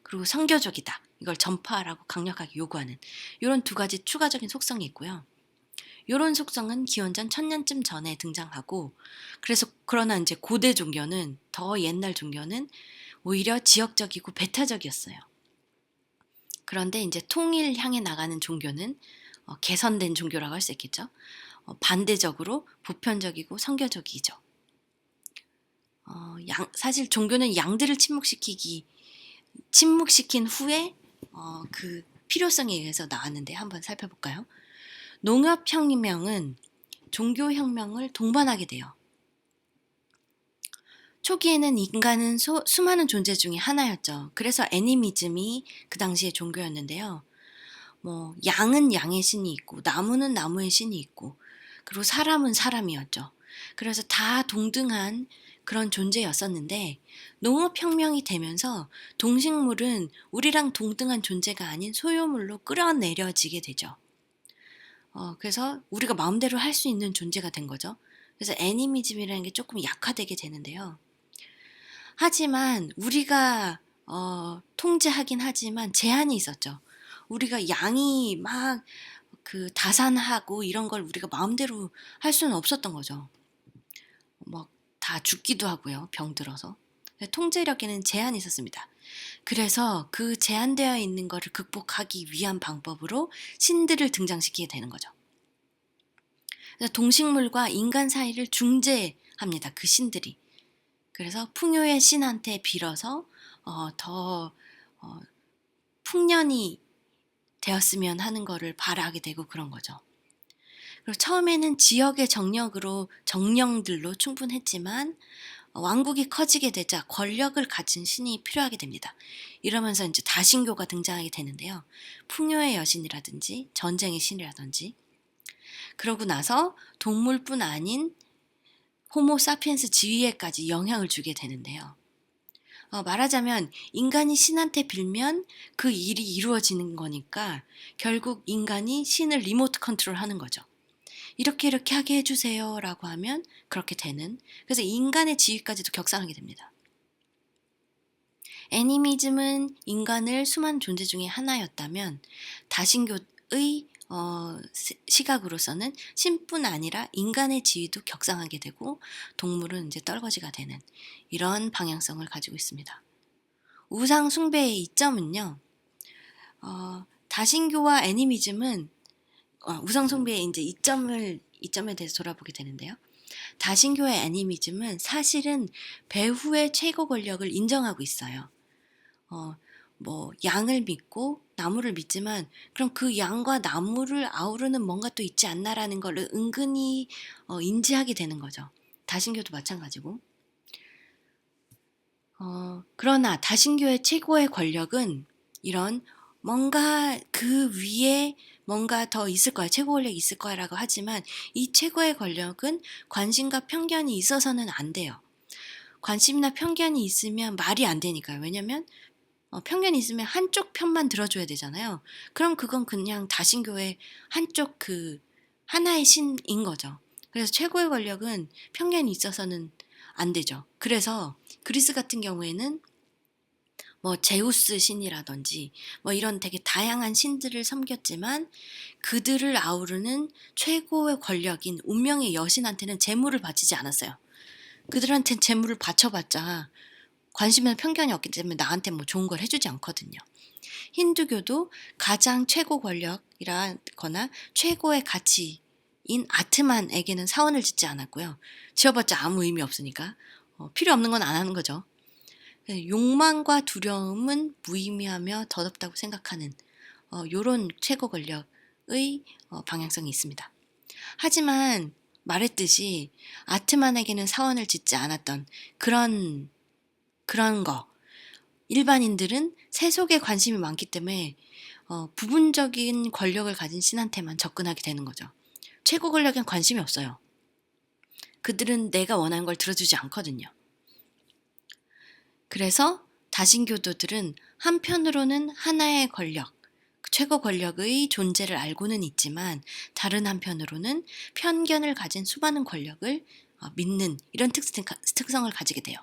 그리고 선교적이다. 이걸 전파하라고 강력하게 요구하는 이런 두 가지 추가적인 속성이 있고요. 이런 속성은 기원전 1000년쯤 전에 등장하고 그러나 이제 고대 종교는 더 옛날 종교는 오히려 지역적이고 배타적이었어요. 그런데 이제 통일 향해 나가는 종교는 개선된 종교라고 할 수 있겠죠. 반대적으로 보편적이고 선교적이죠. 사실 종교는 양들을 침묵시킨 후에 그 필요성에 의해서 나왔는데 한번 살펴볼까요? 농업혁명은 종교혁명을 동반하게 돼요. 초기에는 인간은 수많은 존재 중에 하나였죠. 그래서 애니미즘이 그 당시에 종교였는데요. 양은 양의 신이 있고 나무는 나무의 신이 있고 그리고 사람은 사람이었죠. 그래서 다 동등한 그런 존재였었는데 농업혁명이 되면서 동식물은 우리랑 동등한 존재가 아닌 소유물로 끌어내려지게 되죠. 그래서 우리가 마음대로 할 수 있는 존재가 된 거죠. 그래서 애니미즘이라는 게 조금 약화되게 되는데요. 하지만 우리가 통제하긴 하지만 제한이 있었죠. 우리가 양이 막 그 다산하고 이런 걸 우리가 마음대로 할 수는 없었던 거죠. 막 다 죽기도 하고요. 병들어서. 통제력에는 제한이 있었습니다. 그래서 그 제한되어 있는 것을 극복하기 위한 방법으로 신들을 등장시키게 되는 거죠. 그래서 동식물과 인간 사이를 중재합니다. 그 신들이. 그래서 풍요의 신한테 빌어서 더 풍년이 되었으면 하는 거를 바라게 되고 그런 거죠. 그리고 처음에는 지역의 정령들로 충분했지만 왕국이 커지게 되자 권력을 가진 신이 필요하게 됩니다. 이러면서 이제 다신교가 등장하게 되는데요. 풍요의 여신이라든지 전쟁의 신이라든지. 그러고 나서 동물뿐 아닌 호모 사피엔스 지위에까지 영향을 주게 되는데요. 말하자면 인간이 신한테 빌면 그 일이 이루어지는 거니까 결국 인간이 신을 리모트 컨트롤하는 거죠. 이렇게 하게 해주세요 라고 하면 그렇게 되는, 그래서 인간의 지위까지도 격상하게 됩니다. 애니미즘은 인간을 수많은 존재 중에 하나였다면 다신교의 시각으로서는 신뿐 아니라 인간의 지위도 격상하게 되고 동물은 이제 떨거지가 되는 이런 방향성을 가지고 있습니다. 우상 숭배의 이점은요, 다신교와 애니미즘은 우상 숭배의 이제 이점에 대해서 돌아보게 되는데요. 다신교의 애니미즘은 사실은 배후의 최고 권력을 인정하고 있어요. 양을 믿고 나무를 믿지만 그럼 그 양과 나무를 아우르는 뭔가 또 있지 않나라는 걸 은근히 인지하게 되는 거죠. 다신교도 마찬가지고. 그러나 다신교의 최고의 권력은 이런 뭔가 그 위에 뭔가 더 있을 거야, 최고 권력이 있을 거야라고 하지만 이 최고의 권력은 관심과 편견이 있어서는 안 돼요. 관심이나 편견이 있으면 말이 안 되니까요. 왜냐면 편견이 있으면 한쪽 편만 들어줘야 되잖아요. 그럼 그건 그냥 다신교의 한쪽 하나의 신인 거죠. 그래서 최고의 권력은 편견이 있어서는 안 되죠. 그래서 그리스 같은 경우에는 제우스 신이라든지 이런 되게 다양한 신들을 섬겼지만 그들을 아우르는 최고의 권력인 운명의 여신한테는 제물을 바치지 않았어요. 그들한테는 제물을 바쳐봤자 관심이나 편견이 없기 때문에 나한테 좋은 걸 해주지 않거든요. 힌두교도 가장 최고 권력이라거나 최고의 가치인 아트만에게는 사원을 짓지 않았고요. 지어봤자 아무 의미 없으니까 필요 없는 건 안 하는 거죠. 욕망과 두려움은 무의미하며 더럽다고 생각하는 요런 최고 권력의 방향성이 있습니다. 하지만 말했듯이 아트만에게는 사원을 짓지 않았던 그런 거, 일반인들은 세속에 관심이 많기 때문에 부분적인 권력을 가진 신한테만 접근하게 되는 거죠. 최고 권력엔 관심이 없어요. 그들은 내가 원하는 걸 들어주지 않거든요. 그래서 다신교도들은 한편으로는 하나의 권력, 최고 권력의 존재를 알고는 있지만 다른 한편으로는 편견을 가진 수많은 권력을 믿는 이런 특성을 가지게 돼요.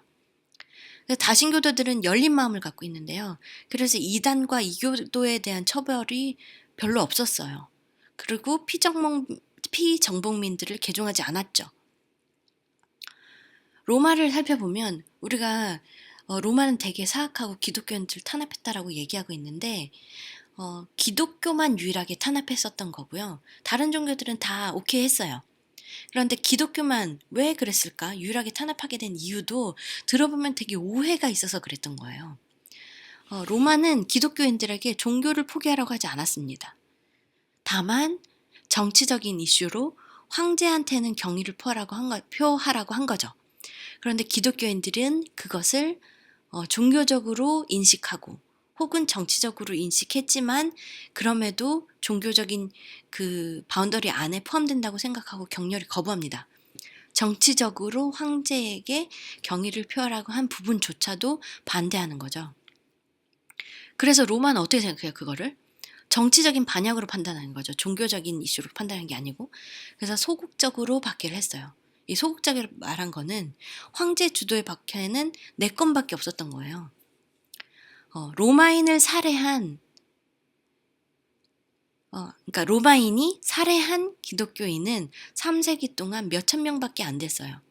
다신교도들은 열린 마음을 갖고 있는데요. 그래서 이단과 이교도에 대한 처벌이 별로 없었어요. 그리고 피정복민들을 개종하지 않았죠. 로마를 살펴보면 우리가 로마는 되게 사악하고 기독교인들 탄압했다라고 얘기하고 있는데 기독교만 유일하게 탄압했었던 거고요. 다른 종교들은 다 오케이 했어요. 그런데 기독교만 왜 그랬을까? 유일하게 탄압하게 된 이유도 들어보면 되게 오해가 있어서 그랬던 거예요. 로마는 기독교인들에게 종교를 포기하라고 하지 않았습니다. 다만 정치적인 이슈로 황제한테는 경의를 표하라고 한 거죠. 그런데 기독교인들은 그것을 종교적으로 인식하고 혹은 정치적으로 인식했지만 그럼에도 종교적인 그 바운더리 안에 포함된다고 생각하고 격렬히 거부합니다. 정치적으로 황제에게 경의를 표하라고 한 부분조차도 반대하는 거죠. 그래서 로마는 어떻게 생각해요, 그거를? 정치적인 반역으로 판단하는 거죠. 종교적인 이슈로 판단하는 게 아니고. 그래서 소극적으로 받기를 했어요. 이 소극적으로 말한 거는 황제 주도의 박해는 4건밖에 없었던 거예요. 로마인을 살해한 그러니까 로마인이 살해한 기독교인은 3세기 동안 몇천 명밖에 안 됐어요.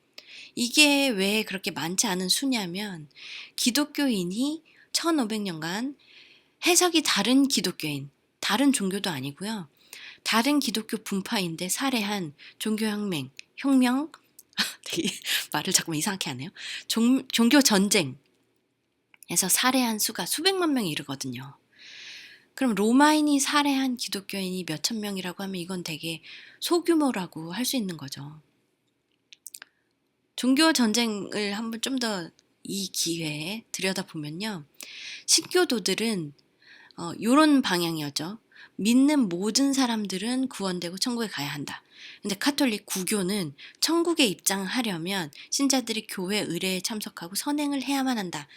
이게 왜 그렇게 많지 않은 수냐면 기독교인이 1500년간 해석이 다른 기독교인, 다른 종교도 아니고요. 다른 기독교 분파인데 살해한 혁명, 되게 말을 자꾸만 이상하게 하네요. 종교 전쟁에서 살해한 수가 수백만 명이 이르거든요. 그럼 로마인이 살해한 기독교인이 몇천 명이라고 하면 이건 되게 소규모라고 할 수 있는 거죠. 종교 전쟁을 한번 좀 더 이 기회에 들여다보면요. 신교도들은 요런 방향이었죠. 믿는 모든 사람들은 구원되고 천국에 가야 한다. 근데 카톨릭 구교는 천국에 입장하려면 신자들이 교회 의례에 참석하고 선행을 해야만 한다.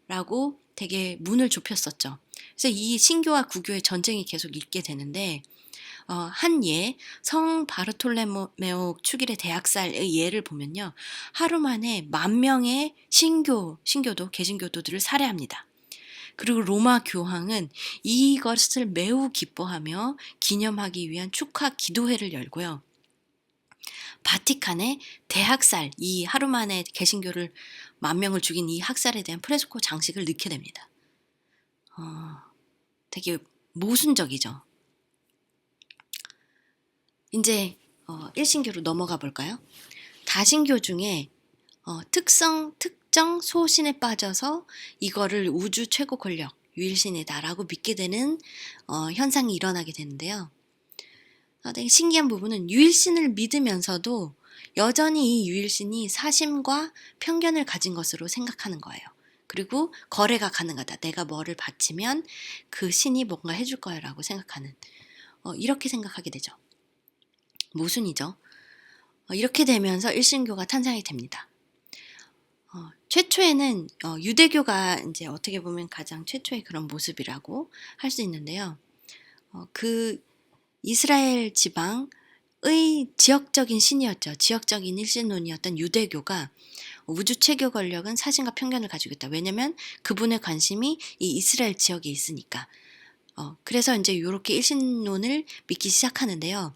라고 되게 문을 좁혔었죠. 그래서 이 신교와 구교의 전쟁이 계속 있게 되는데 한 예, 성 바르톨레메오 축일의 대학살의 예를 보면요. 하루 만에 10,000명의 신교도, 개신교도들을 살해합니다. 그리고 로마 교황은 이것을 매우 기뻐하며 기념하기 위한 축하 기도회를 열고요. 바티칸에 대학살, 이 하루 만에 개신교를 10,000명을 죽인 이 학살에 대한 프레스코 장식을 넣게 됩니다. 되게 모순적이죠. 이제 일신교로 넘어가 볼까요? 다신교 중에 특정 소신에 빠져서 이거를 우주 최고 권력, 유일신이다라고 믿게 되는 현상이 일어나게 되는데요. 되게 신기한 부분은 유일신을 믿으면서도 여전히 이 유일신이 사심과 편견을 가진 것으로 생각하는 거예요. 그리고 거래가 가능하다. 내가 뭐를 바치면 그 신이 뭔가 해줄 거야 라고 생각하는 이렇게 생각하게 되죠. 모순이죠. 이렇게 되면서 일신교가 탄생이 됩니다. 최초에는 유대교가 이제 어떻게 보면 가장 최초의 그런 모습이라고 할 수 있는데요. 그 이스라엘 지방의 지역적인 신이었죠. 지역적인 일신론이었던 유대교가 우주 최고 권력은 사심과 편견을 가지고 있다. 왜냐면 그분의 관심이 이 이스라엘 지역에 있으니까. 그래서 이제 이렇게 일신론을 믿기 시작하는데요.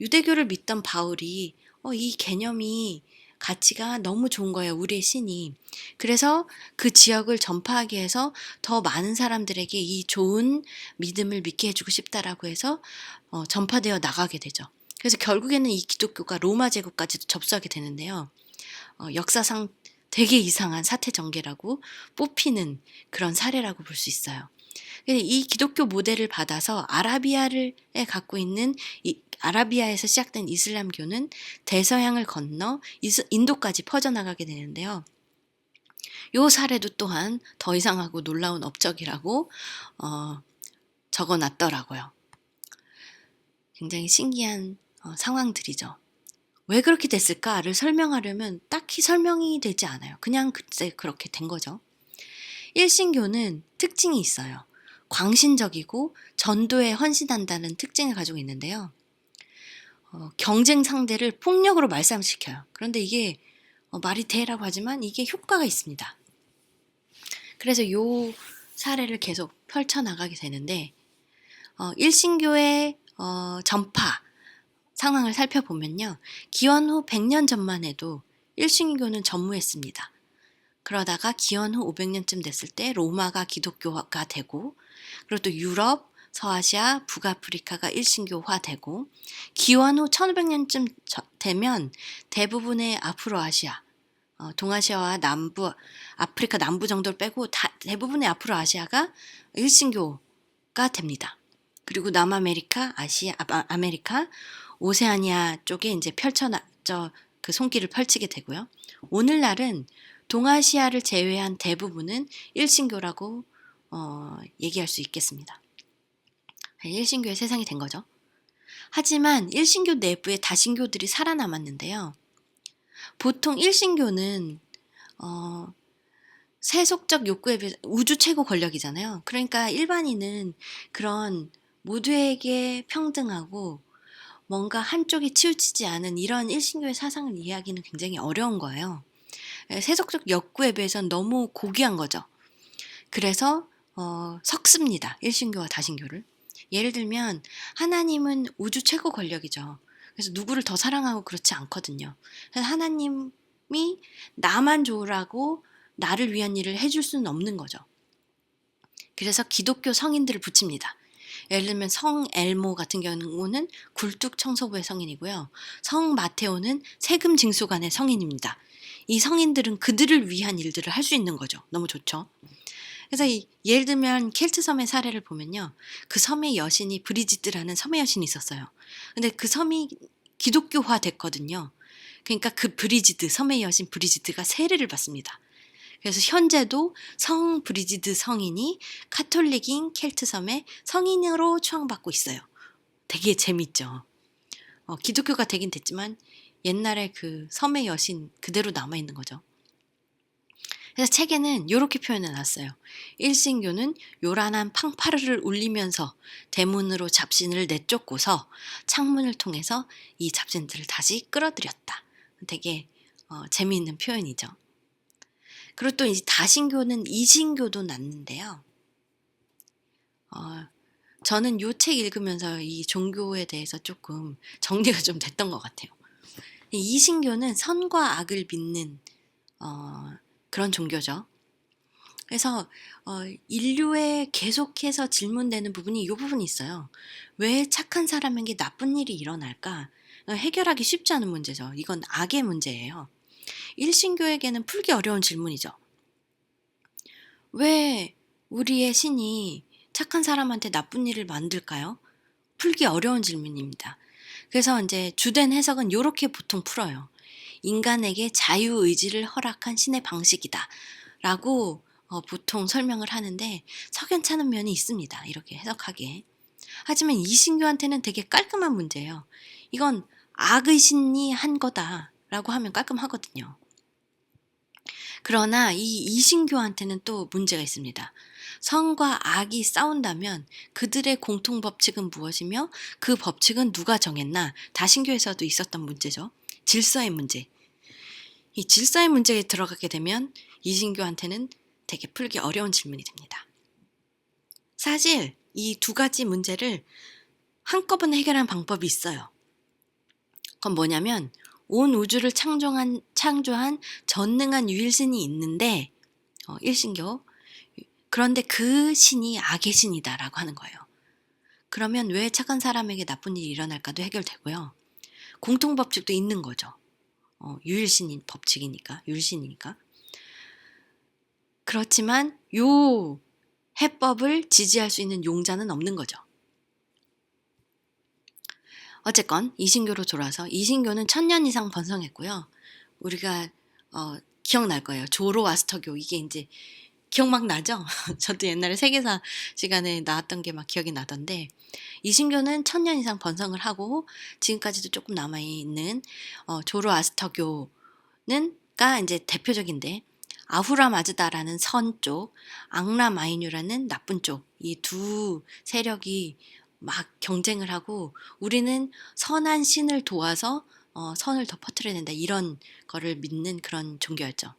유대교를 믿던 바울이 이 개념이 가치가 너무 좋은 거예요. 우리의 신이. 그래서 그 지역을 전파하기 위해서 더 많은 사람들에게 이 좋은 믿음을 믿게 해주고 싶다라고 해서 전파되어 나가게 되죠. 그래서 결국에는 이 기독교가 로마 제국까지도 접수하게 되는데요. 역사상 되게 이상한 사태 전개라고 뽑히는 그런 사례라고 볼 수 있어요. 이 기독교 모델을 받아서 아라비아에 갖고 있는 아라비아에서 시작된 이슬람교는 대서양을 건너 인도까지 퍼져나가게 되는데요. 이 사례도 또한 더 이상하고 놀라운 업적이라고 적어놨더라고요. 굉장히 신기한 상황들이죠. 왜 그렇게 됐을까를 설명하려면 딱히 설명이 되지 않아요. 그냥 그때 그렇게 된 거죠. 일신교는 특징이 있어요. 광신적이고 전도에 헌신한다는 특징을 가지고 있는데요. 경쟁 상대를 폭력으로 말살시켜요. 그런데 이게 말이 돼라고 하지만 이게 효과가 있습니다. 그래서 이 사례를 계속 펼쳐나가게 되는데 일신교의 전파 상황을 살펴보면요. 기원 후 100년 전만 해도 일신교는 전무했습니다. 그러다가 기원 후 500년쯤 됐을 때 로마가 기독교가 되고 그리고 또 유럽, 서아시아, 북아프리카가 일신교화되고 기원 후 1500년쯤 되면 대부분의 아프로아시아, 동아시아와 아프리카 남부 정도를 빼고 대부분의 아프로아시아가 일신교가 됩니다. 그리고 남아메리카, 아메리카, 오세아니아 쪽에 이제 그 손길을 펼치게 되고요. 오늘날은 동아시아를 제외한 대부분은 일신교라고 얘기할 수 있겠습니다. 일신교의 세상이 된 거죠. 하지만 일신교 내부에 다신교들이 살아남았는데요. 보통 일신교는 세속적 욕구에 비해서 우주 최고 권력이잖아요. 그러니까 일반인은 그런 모두에게 평등하고 뭔가 한쪽에 치우치지 않은 이런 일신교의 사상을 이해하기는 굉장히 어려운 거예요. 세속적 욕구에 비해서는 너무 고귀한 거죠. 그래서 섞습니다. 일신교와 다신교를. 예를 들면 하나님은 우주 최고 권력이죠. 그래서 누구를 더 사랑하고 그렇지 않거든요. 그래서 하나님이 나만 좋으라고 나를 위한 일을 해줄 수는 없는 거죠. 그래서 기독교 성인들을 붙입니다. 예를 들면 성 엘모 같은 경우는 굴뚝 청소부의 성인이고요. 성 마테오는 세금 징수관의 성인입니다. 이 성인들은 그들을 위한 일들을 할 수 있는 거죠. 너무 좋죠. 그래서 예를 들면 켈트 섬의 사례를 보면요. 그 섬의 여신이 브리지드라는 섬의 여신이 있었어요. 근데 그 섬이 기독교화 됐거든요. 그러니까 그 브리지드, 섬의 여신 브리지드가 세례를 받습니다. 그래서 현재도 성 브리지드 성인이 카톨릭인 켈트 섬의 성인으로 추앙받고 있어요. 되게 재밌죠. 기독교가 되긴 됐지만 옛날에 그 섬의 여신 그대로 남아있는 거죠. 그래서 책에는 이렇게 표현해 놨어요. 일신교는 요란한 팡파르를 울리면서 대문으로 잡신을 내쫓고서 창문을 통해서 이 잡신들을 다시 끌어들였다. 되게 재미있는 표현이죠. 그리고 또 이제 다신교는 이신교도 났는데요. 저는 이 책 읽으면서 이 종교에 대해서 조금 정리가 좀 됐던 것 같아요. 이신교는 선과 악을 믿는 그런 종교죠. 그래서 인류에 계속해서 질문되는 부분이 이 부분이 있어요. 왜 착한 사람에게 나쁜 일이 일어날까? 해결하기 쉽지 않은 문제죠. 이건 악의 문제예요. 일신교에게는 풀기 어려운 질문이죠. 왜 우리의 신이 착한 사람한테 나쁜 일을 만들까요? 풀기 어려운 질문입니다. 그래서 이제 주된 해석은 이렇게 보통 풀어요. 인간에게 자유의지를 허락한 신의 방식이다. 라고 보통 설명을 하는데 석연찮은 면이 있습니다. 이렇게 해석하기에. 하지만 이신교한테는 되게 깔끔한 문제예요. 이건 악의 신이 한 거다라고 하면 깔끔하거든요. 그러나 이 이신교한테는 또 문제가 있습니다. 선과 악이 싸운다면 그들의 공통 법칙은 무엇이며 그 법칙은 누가 정했나? 다신교에서도 있었던 문제죠. 질서의 문제. 이 질서의 문제에 들어가게 되면 이신교한테는 되게 풀기 어려운 질문이 됩니다. 사실 이 두 가지 문제를 한꺼번에 해결하는 방법이 있어요. 그건 뭐냐면 온 우주를 창조한 전능한 유일신이 있는데 일신교. 그런데 그 신이 악의 신이다라고 하는 거예요. 그러면 왜 착한 사람에게 나쁜 일이 일어날까도 해결되고요. 공통법칙도 있는 거죠. 유일신인 법칙이니까, 유일신이니까. 그렇지만 요 해법을 지지할 수 있는 용자는 없는 거죠. 어쨌건 이신교로 돌아서 이신교는 1000년 이상 번성했고요. 우리가 기억날 거예요. 조로아스터교 이게 이제 기억 막 나죠? 저도 옛날에 세계사 시간에 나왔던 게 막 기억이 나던데 이신교는 1000년 이상 번성을 하고 지금까지도 조금 남아있는 조로아스터교는가 이제 대표적인데 아후라 마즈다라는 선 쪽, 앙라 마이뉴라는 나쁜 쪽, 이 두 세력이 막 경쟁을 하고 우리는 선한 신을 도와서 선을 더 퍼뜨려야 된다 이런 거를 믿는 그런 종교였죠.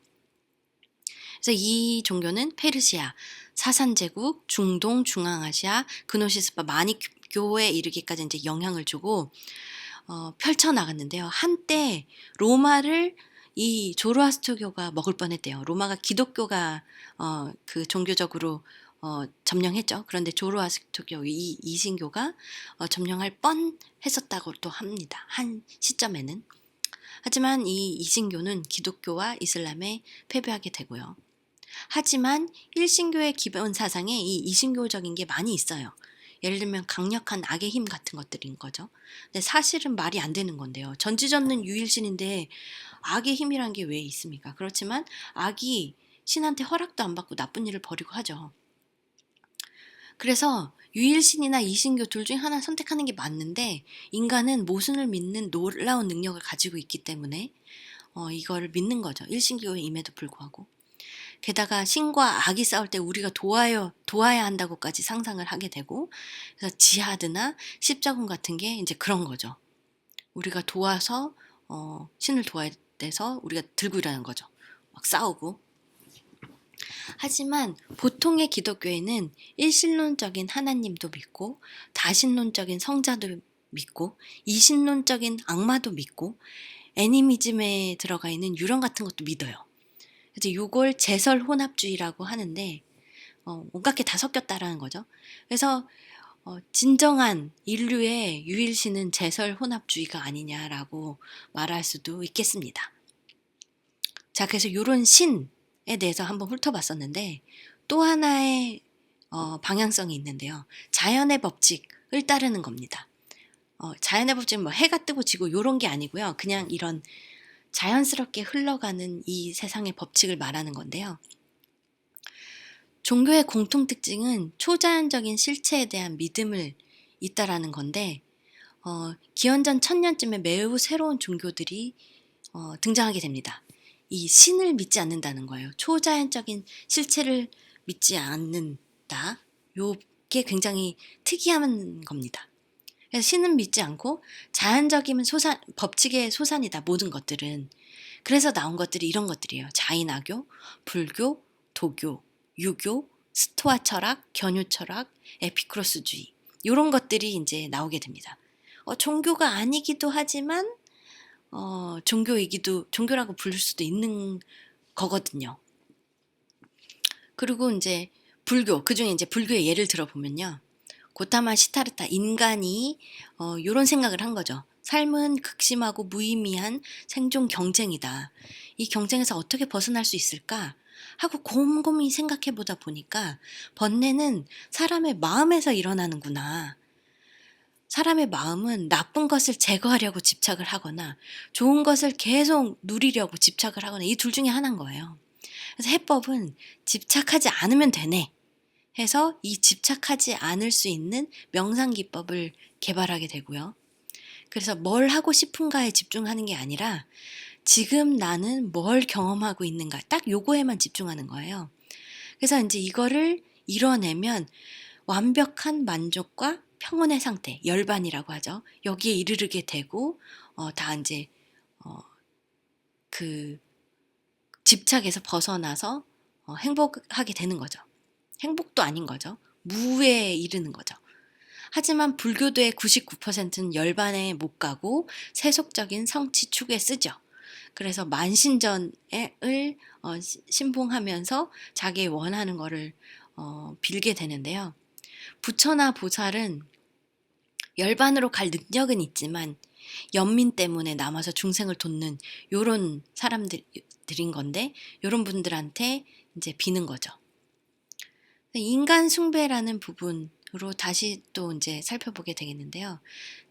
그래서 이 종교는 페르시아, 사산제국, 중동, 중앙아시아, 그노시스파 마니교에 이르기까지 이제 영향을 주고 펼쳐나갔는데요. 한때 로마를 이 조로아스터교가 먹을 뻔했대요. 로마가 기독교가 그 종교적으로 점령했죠. 그런데 조로아스터교 이 이신교가 점령할 뻔했었다고 또 합니다. 한 시점에는. 하지만 이 이신교는 기독교와 이슬람에 패배하게 되고요. 하지만 일신교의 기본 사상에 이 이신교적인 게 많이 있어요. 예를 들면 강력한 악의 힘 같은 것들인 거죠. 근데 사실은 말이 안 되는 건데요. 전지전능 유일신인데 악의 힘이란 게 왜 있습니까? 그렇지만 악이 신한테 허락도 안 받고 나쁜 일을 벌이고 하죠. 그래서 유일신이나 이신교 둘 중에 하나 선택하는 게 맞는데 인간은 모순을 믿는 놀라운 능력을 가지고 있기 때문에 이거를 믿는 거죠. 일신교임에도 불구하고. 게다가 신과 악이 싸울 때 우리가 도와야 한다고까지 상상을 하게 되고 그래서 지하드나 십자군 같은 게 이제 그런 거죠. 우리가 도와서 신을 도와야 돼서 우리가 들고 일하는 거죠. 막 싸우고. 하지만 보통의 기독교에는 일신론적인 하나님도 믿고, 다신론적인 성자도 믿고, 이신론적인 악마도 믿고, 애니미즘에 들어가 있는 유령 같은 것도 믿어요. 그래서 요걸 제설혼합주의라고 하는데 온갖 게 다 섞였다라는 거죠. 그래서 진정한 인류의 유일신은 제설혼합주의가 아니냐라고 말할 수도 있겠습니다. 자, 그래서 이런 신에 대해서 한번 훑어봤었는데 또 하나의 방향성이 있는데요. 자연의 법칙을 따르는 겁니다. 자연의 법칙은 뭐 해가 뜨고 지고 이런 게 아니고요. 그냥 이런 자연스럽게 흘러가는 이 세상의 법칙을 말하는 건데요. 종교의 공통 특징은 초자연적인 실체에 대한 믿음을 있다라는 건데 기원전 1000년쯤에 매우 새로운 종교들이 등장하게 됩니다. 이 신을 믿지 않는다는 거예요. 초자연적인 실체를 믿지 않는다. 요게 굉장히 특이한 겁니다. 그래서 신은 믿지 않고 자연적인 법칙의 소산이다. 모든 것들은. 그래서 나온 것들이 이런 것들이에요. 자인아교, 불교, 도교, 유교, 스토아 철학, 견유 철학, 에피쿠로스주의 이런 것들이 이제 나오게 됩니다. 종교가 아니기도 하지만 종교라고 부를 수도 있는 거거든요. 그리고 이제 불교, 그중에 이제 불교의 예를 들어보면요. 고타마 시타르타, 인간이 이런 생각을 한 거죠. 삶은 극심하고 무의미한 생존 경쟁이다. 이 경쟁에서 어떻게 벗어날 수 있을까? 하고 곰곰이 생각해 보다 보니까 번뇌는 사람의 마음에서 일어나는구나. 사람의 마음은 나쁜 것을 제거하려고 집착을 하거나 좋은 것을 계속 누리려고 집착을 하거나 이 둘 중에 하나인 거예요. 그래서 해법은 집착하지 않으면 되네 해서 이 집착하지 않을 수 있는 명상기법을 개발하게 되고요. 그래서 뭘 하고 싶은가에 집중하는 게 아니라 지금 나는 뭘 경험하고 있는가 딱 요거에만 집중하는 거예요. 그래서 이제 이거를 이뤄내면 완벽한 만족과 평온의 상태, 열반이라고 하죠. 여기에 이르게 되고 다 이제 그 집착에서 벗어나서 행복하게 되는 거죠. 행복도 아닌 거죠. 무에 이르는 거죠. 하지만 불교도의 99%는 열반에 못 가고 세속적인 성취 추구에 쓰죠. 그래서 만신전을 신봉하면서 자기 원하는 거를 빌게 되는데요. 부처나 보살은 열반으로 갈 능력은 있지만 연민 때문에 남아서 중생을 돕는 요런 사람들인 건데 요런 분들한테 이제 비는 거죠. 인간 숭배라는 부분으로 다시 또 이제 살펴보게 되겠는데요.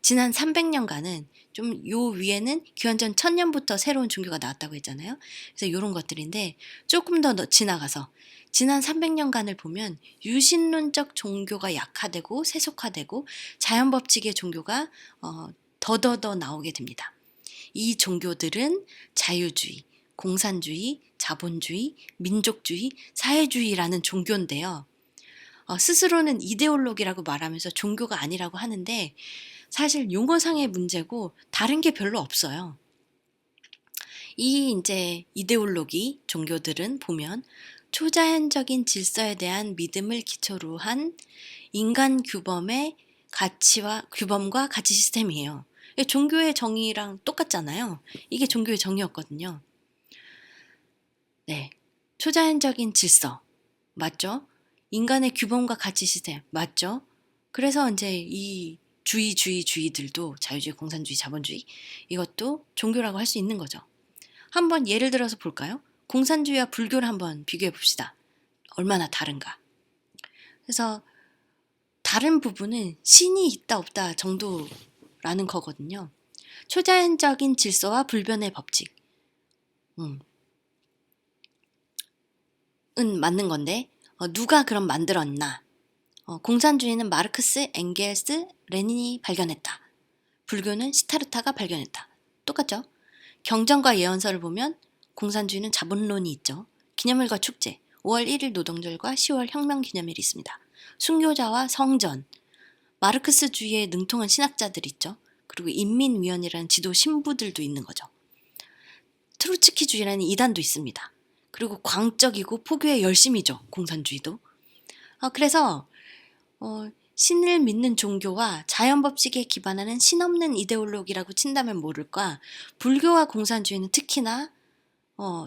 지난 300년간은 좀 요 위에는 기원전 1000년부터 새로운 종교가 나왔다고 했잖아요. 그래서 이런 것들인데 조금 더 지나가서 지난 300년간을 보면 유신론적 종교가 약화되고 세속화되고 자연법칙의 종교가 더더더 나오게 됩니다. 이 종교들은 자유주의, 공산주의, 자본주의, 민족주의, 사회주의라는 종교인데요. 스스로는 이데올로기라고 말하면서 종교가 아니라고 하는데 사실 용어상의 문제고 다른 게 별로 없어요. 이 이제 이데올로기 종교들은 보면 초자연적인 질서에 대한 믿음을 기초로 한 인간 규범과 가치 시스템이에요. 종교의 정의랑 똑같잖아요. 이게 종교의 정의였거든요. 네, 초자연적인 질서 맞죠? 인간의 규범과 가치 시스템 맞죠? 그래서 이제 이 주의들도 자유주의, 공산주의, 자본주의 이것도 종교라고 할 수 있는 거죠. 한번 예를 들어서 볼까요? 공산주의와 불교를 한번 비교해 봅시다. 얼마나 다른가? 그래서 다른 부분은 신이 있다 없다 정도라는 거거든요. 초자연적인 질서와 불변의 법칙 은 맞는 건데 누가 그럼 만들었나? 공산주의는 마르크스, 엥겔스, 레닌이 발견했다. 불교는 시타르타가 발견했다. 똑같죠? 경전과 예언서를 보면 공산주의는 자본론이 있죠. 기념일과 축제, 5월 1일 노동절과 10월 혁명기념일이 있습니다. 순교자와 성전, 마르크스주의에 능통한 신학자들이 있죠. 그리고 인민위원이라는 지도 신부들도 있는 거죠. 트로츠키주의라는 이단도 있습니다. 그리고 광적이고 포교에 열심이죠. 공산주의도. 그래서 신을 믿는 종교와 자연법칙에 기반하는 신없는 이데올로기라고 친다면 모를까, 불교와 공산주의는 특히나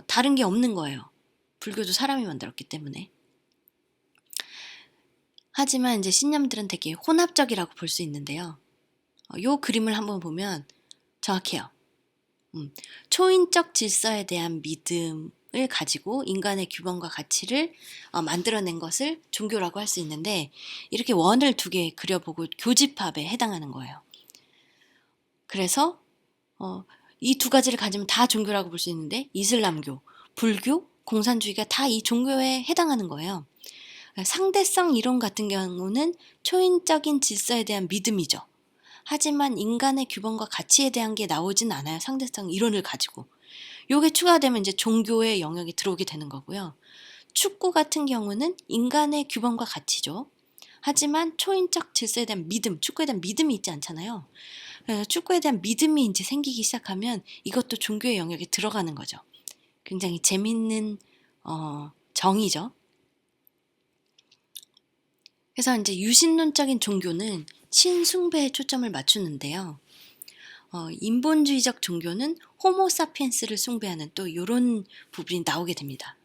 다른 게 없는 거예요. 불교도 사람이 만들었기 때문에. 하지만 이제 신념들은 되게 혼합적이라고 볼 수 있는데요. 요 그림을 한번 보면 정확해요. 초인적 질서에 대한 믿음을 가지고 인간의 규범과 가치를 만들어낸 것을 종교라고 할 수 있는데, 이렇게 원을 두 개 그려보고 교집합에 해당하는 거예요. 그래서 이 두 가지를 가지면 다 종교라고 볼 수 있는데, 이슬람교, 불교, 공산주의가 다 이 종교에 해당하는 거예요. 상대성 이론 같은 경우는 초인적인 질서에 대한 믿음이죠. 하지만 인간의 규범과 가치에 대한 게 나오진 않아요. 상대성 이론을 가지고. 요게 추가되면 이제 종교의 영역이 들어오게 되는 거고요. 축구 같은 경우는 인간의 규범과 가치죠. 하지만 초인적 질서에 대한 믿음, 축구에 대한 믿음이 있지 않잖아요. 그래서 축구에 대한 믿음이 이제 생기기 시작하면 이것도 종교의 영역에 들어가는 거죠. 굉장히 재밌는 정의죠. 그래서 이제 유신론적인 종교는 신숭배에 초점을 맞추는데요. 인본주의적 종교는 호모사피엔스를 숭배하는 또 이런 부분이 나오게 됩니다.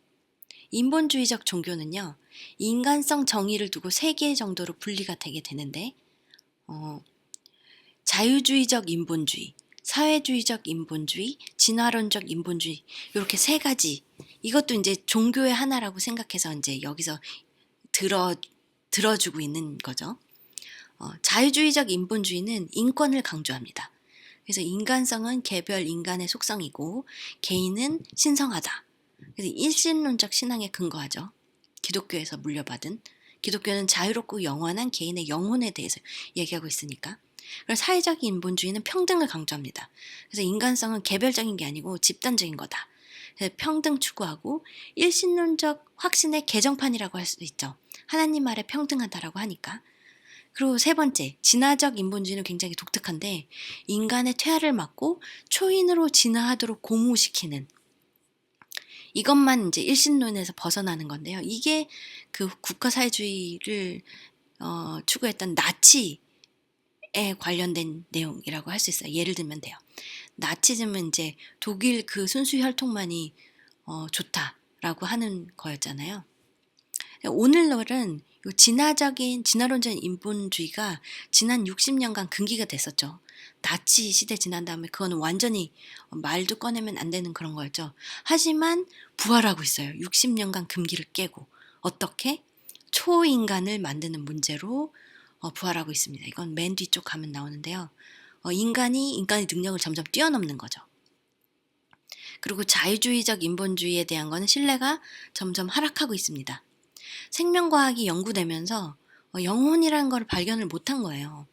인본주의적 종교는요, 인간성 정의를 두고 세 개 정도로 분리가 되게 되는데, 자유주의적 인본주의, 사회주의적 인본주의, 진화론적 인본주의, 이렇게 세 가지. 이것도 이제 종교의 하나라고 생각해서 이제 여기서 들어주고 있는 거죠. 자유주의적 인본주의는 인권을 강조합니다. 그래서 인간성은 개별 인간의 속성이고 개인은 신성하다. 그래서 일신론적 신앙에 근거하죠. 기독교에서 물려받은. 기독교는 자유롭고 영원한 개인의 영혼에 대해서 얘기하고 있으니까. 그래서 사회적 인본주의는 평등을 강조합니다. 그래서 인간성은 개별적인 게 아니고 집단적인 거다. 그래서 평등 추구하고 일신론적 확신의 개정판이라고 할 수 있죠. 하나님 아래 평등하다라고 하니까. 그리고 세 번째, 진화적 인본주의는 굉장히 독특한데, 인간의 퇴화를 막고 초인으로 진화하도록 고무시키는, 이것만 이제 일신론에서 벗어나는 건데요. 이게 그 국가사회주의를 추구했던 나치에 관련된 내용이라고 할 수 있어요. 예를 들면 돼요. 나치즘은 이제 독일 그 순수 혈통만이 좋다라고 하는 거였잖아요. 오늘날은 진화론적인 인본주의가 지난 60년간 금기가 됐었죠. 나치 시대 지난 다음에 그거는 완전히 말도 꺼내면 안 되는 그런 거였죠. 하지만 부활하고 있어요. 60년간 금기를 깨고. 어떻게? 초인간을 만드는 문제로 부활하고 있습니다. 이건 맨 뒤쪽 가면 나오는데요. 인간의 능력을 점점 뛰어넘는 거죠. 그리고 자유주의적 인본주의에 대한 거는 신뢰가 점점 하락하고 있습니다. 생명과학이 연구되면서 영혼이라는 걸 발견을 못한 거예요.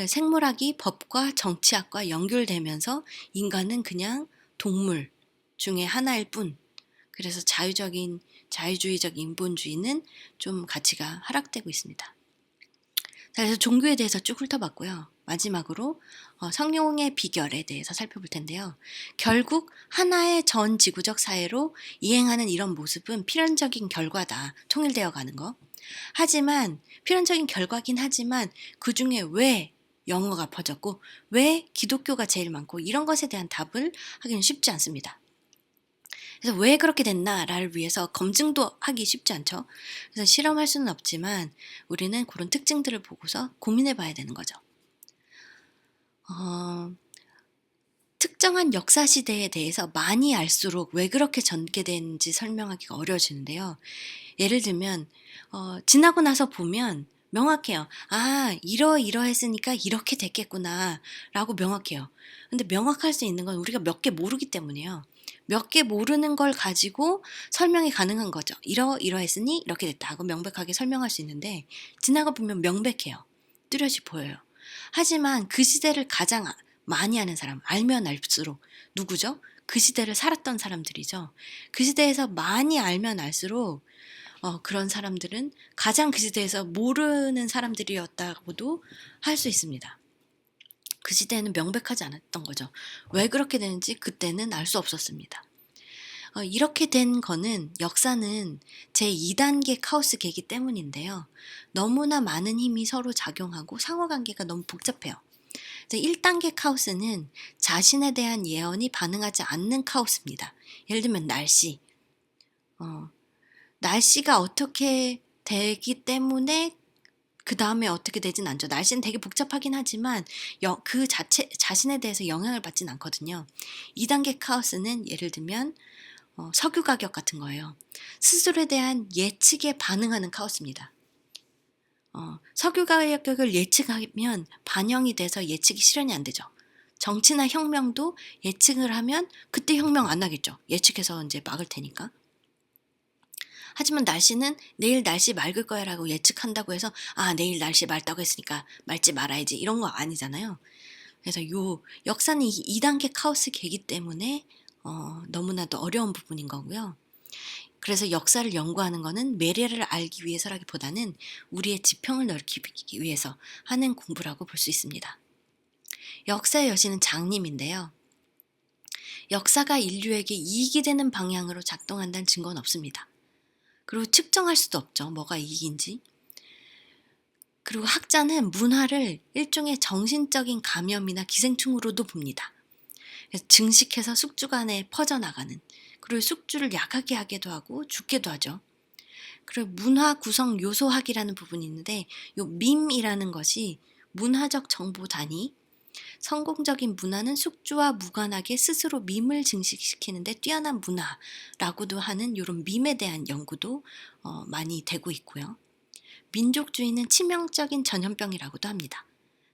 생물학이 법과 정치학과 연결되면서 인간은 그냥 동물 중에 하나일 뿐. 그래서 자유주의적 인본주의는 좀 가치가 하락되고 있습니다. 자, 그래서 종교에 대해서 쭉 훑어봤고요. 마지막으로 성령의 비결에 대해서 살펴볼 텐데요. 결국 하나의 전 지구적 사회로 이행하는 이런 모습은 필연적인 결과다. 통일되어 가는 거. 하지만 필연적인 결과긴 하지만 그중에 왜 영어가 퍼졌고 왜 기독교가 제일 많고 이런 것에 대한 답을 하기는 쉽지 않습니다. 그래서 왜 그렇게 됐나를 위해서 검증도 하기 쉽지 않죠. 그래서 실험할 수는 없지만 우리는 그런 특징들을 보고서 고민해 봐야 되는 거죠. 특정한 역사 시대에 대해서 많이 알수록 왜 그렇게 전개되는지 설명하기가 어려워지는데요. 예를 들면 지나고 나서 보면 명확해요. 아, 이러했으니까 이렇게 됐겠구나 라고 명확해요. 근데 명확할 수 있는 건 우리가 몇 개 모르기 때문이에요. 몇 개 모르는 걸 가지고 설명이 가능한 거죠. 이러했으니 이렇게 됐다 하고 명백하게 설명할 수 있는데 지나가 보면 명백해요. 뚜렷이 보여요. 하지만 그 시대를 가장 많이 아는 사람, 알면 알수록 누구죠? 그 시대를 살았던 사람들이죠. 그 시대에서 많이 알면 알수록 그런 사람들은 가장 그 시대에서 모르는 사람들이었다고도 할 수 있습니다. 그 시대에는 명백하지 않았던 거죠. 왜 그렇게 되는지 그때는 알 수 없었습니다. 이렇게 된 거는 역사는 제2단계 카오스 계기 때문인데요. 너무나 많은 힘이 서로 작용하고 상호관계가 너무 복잡해요. 1단계 카오스는 자신에 대한 예언이 반응하지 않는 카오스입니다. 예를 들면 날씨. 날씨가 어떻게 되기 때문에 그 다음에 어떻게 되진 않죠. 날씨는 되게 복잡하긴 하지만 그 자신에 대해서 영향을 받진 않거든요. 2단계 카오스는 예를 들면 석유 가격 같은 거예요. 스스로에 대한 예측에 반응하는 카오스입니다. 석유 가격을 예측하면 반영이 돼서 예측이 실현이 안 되죠. 정치나 혁명도 예측을 하면 그때 혁명 안 하겠죠. 예측해서 이제 막을 테니까. 하지만 날씨는 내일 날씨 맑을 거야 라고 예측한다고 해서 내일 날씨 맑다고 했으니까 맑지 말아야지 이런 거 아니잖아요. 그래서 역사는 2단계 카오스 계기 때문에 너무나도 어려운 부분인 거고요. 그래서 역사를 연구하는 거는 매래를 알기 위해서라기보다는 우리의 지평을 넓히기 위해서 하는 공부라고 볼 수 있습니다. 역사의 여신은 장님인데요. 역사가 인류에게 이익이 되는 방향으로 작동한다는 증거는 없습니다. 그리고 측정할 수도 없죠. 뭐가 이익인지. 그리고 학자는 문화를 일종의 정신적인 감염이나 기생충으로도 봅니다. 그래서 증식해서 숙주간에 퍼져나가는, 그리고 숙주를 약하게 하기도 하고 죽게도 하죠. 그리고 문화 구성 요소학이라는 부분이 있는데 이 밈이라는 것이 문화적 정보 단위, 성공적인 문화는 숙주와 무관하게 스스로 밈을 증식시키는데 뛰어난 문화라고도 하는 이런 밈에 대한 연구도 많이 되고 있고요. 민족주의는 치명적인 전염병이라고도 합니다.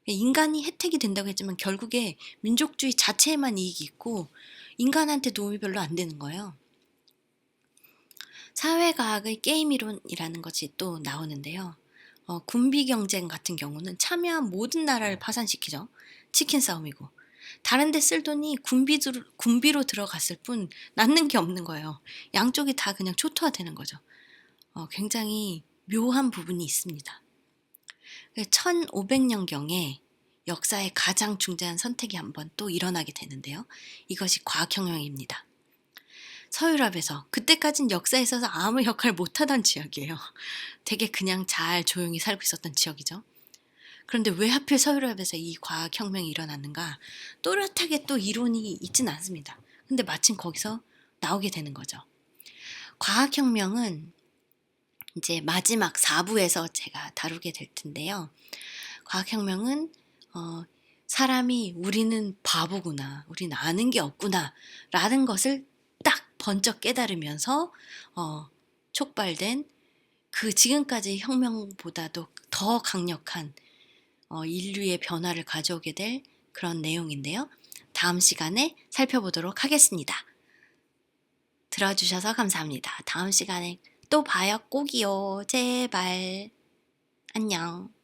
인간이 혜택이 된다고 했지만 결국에 민족주의 자체에만 이익이 있고 인간한테 도움이 별로 안 되는 거예요. 사회과학의 게임이론이라는 것이 또 나오는데요. 군비 경쟁 같은 경우는 참여한 모든 나라를 파산시키죠. 치킨 싸움이고. 다른 데 쓸 돈이 군비로 들어갔을 뿐 남는 게 없는 거예요. 양쪽이 다 그냥 초토화되는 거죠. 굉장히 묘한 부분이 있습니다. 1500년경에 역사의 가장 중대한 선택이 한번 또 일어나게 되는데요. 이것이 과학혁명입니다. 서유럽에서 그때까진 역사에 있어서 아무 역할 못하던 지역이에요. 되게 그냥 잘 조용히 살고 있었던 지역이죠. 그런데 왜 하필 서유럽에서 이 과학혁명이 일어났는가? 또렷하게 또 이론이 있진 않습니다. 근데 마침 거기서 나오게 되는 거죠. 과학혁명은 이제 마지막 4부에서 제가 다루게 될 텐데요. 과학혁명은 사람이 우리는 바보구나, 우리는 아는 게 없구나 라는 것을 딱 번쩍 깨달으면서 촉발된 그 지금까지 혁명보다도 더 강력한 인류의 변화를 가져오게 될 그런 내용인데요. 다음 시간에 살펴보도록 하겠습니다. 들어주셔서 감사합니다. 다음 시간에 또 봐요. 꼭이요. 제발. 안녕.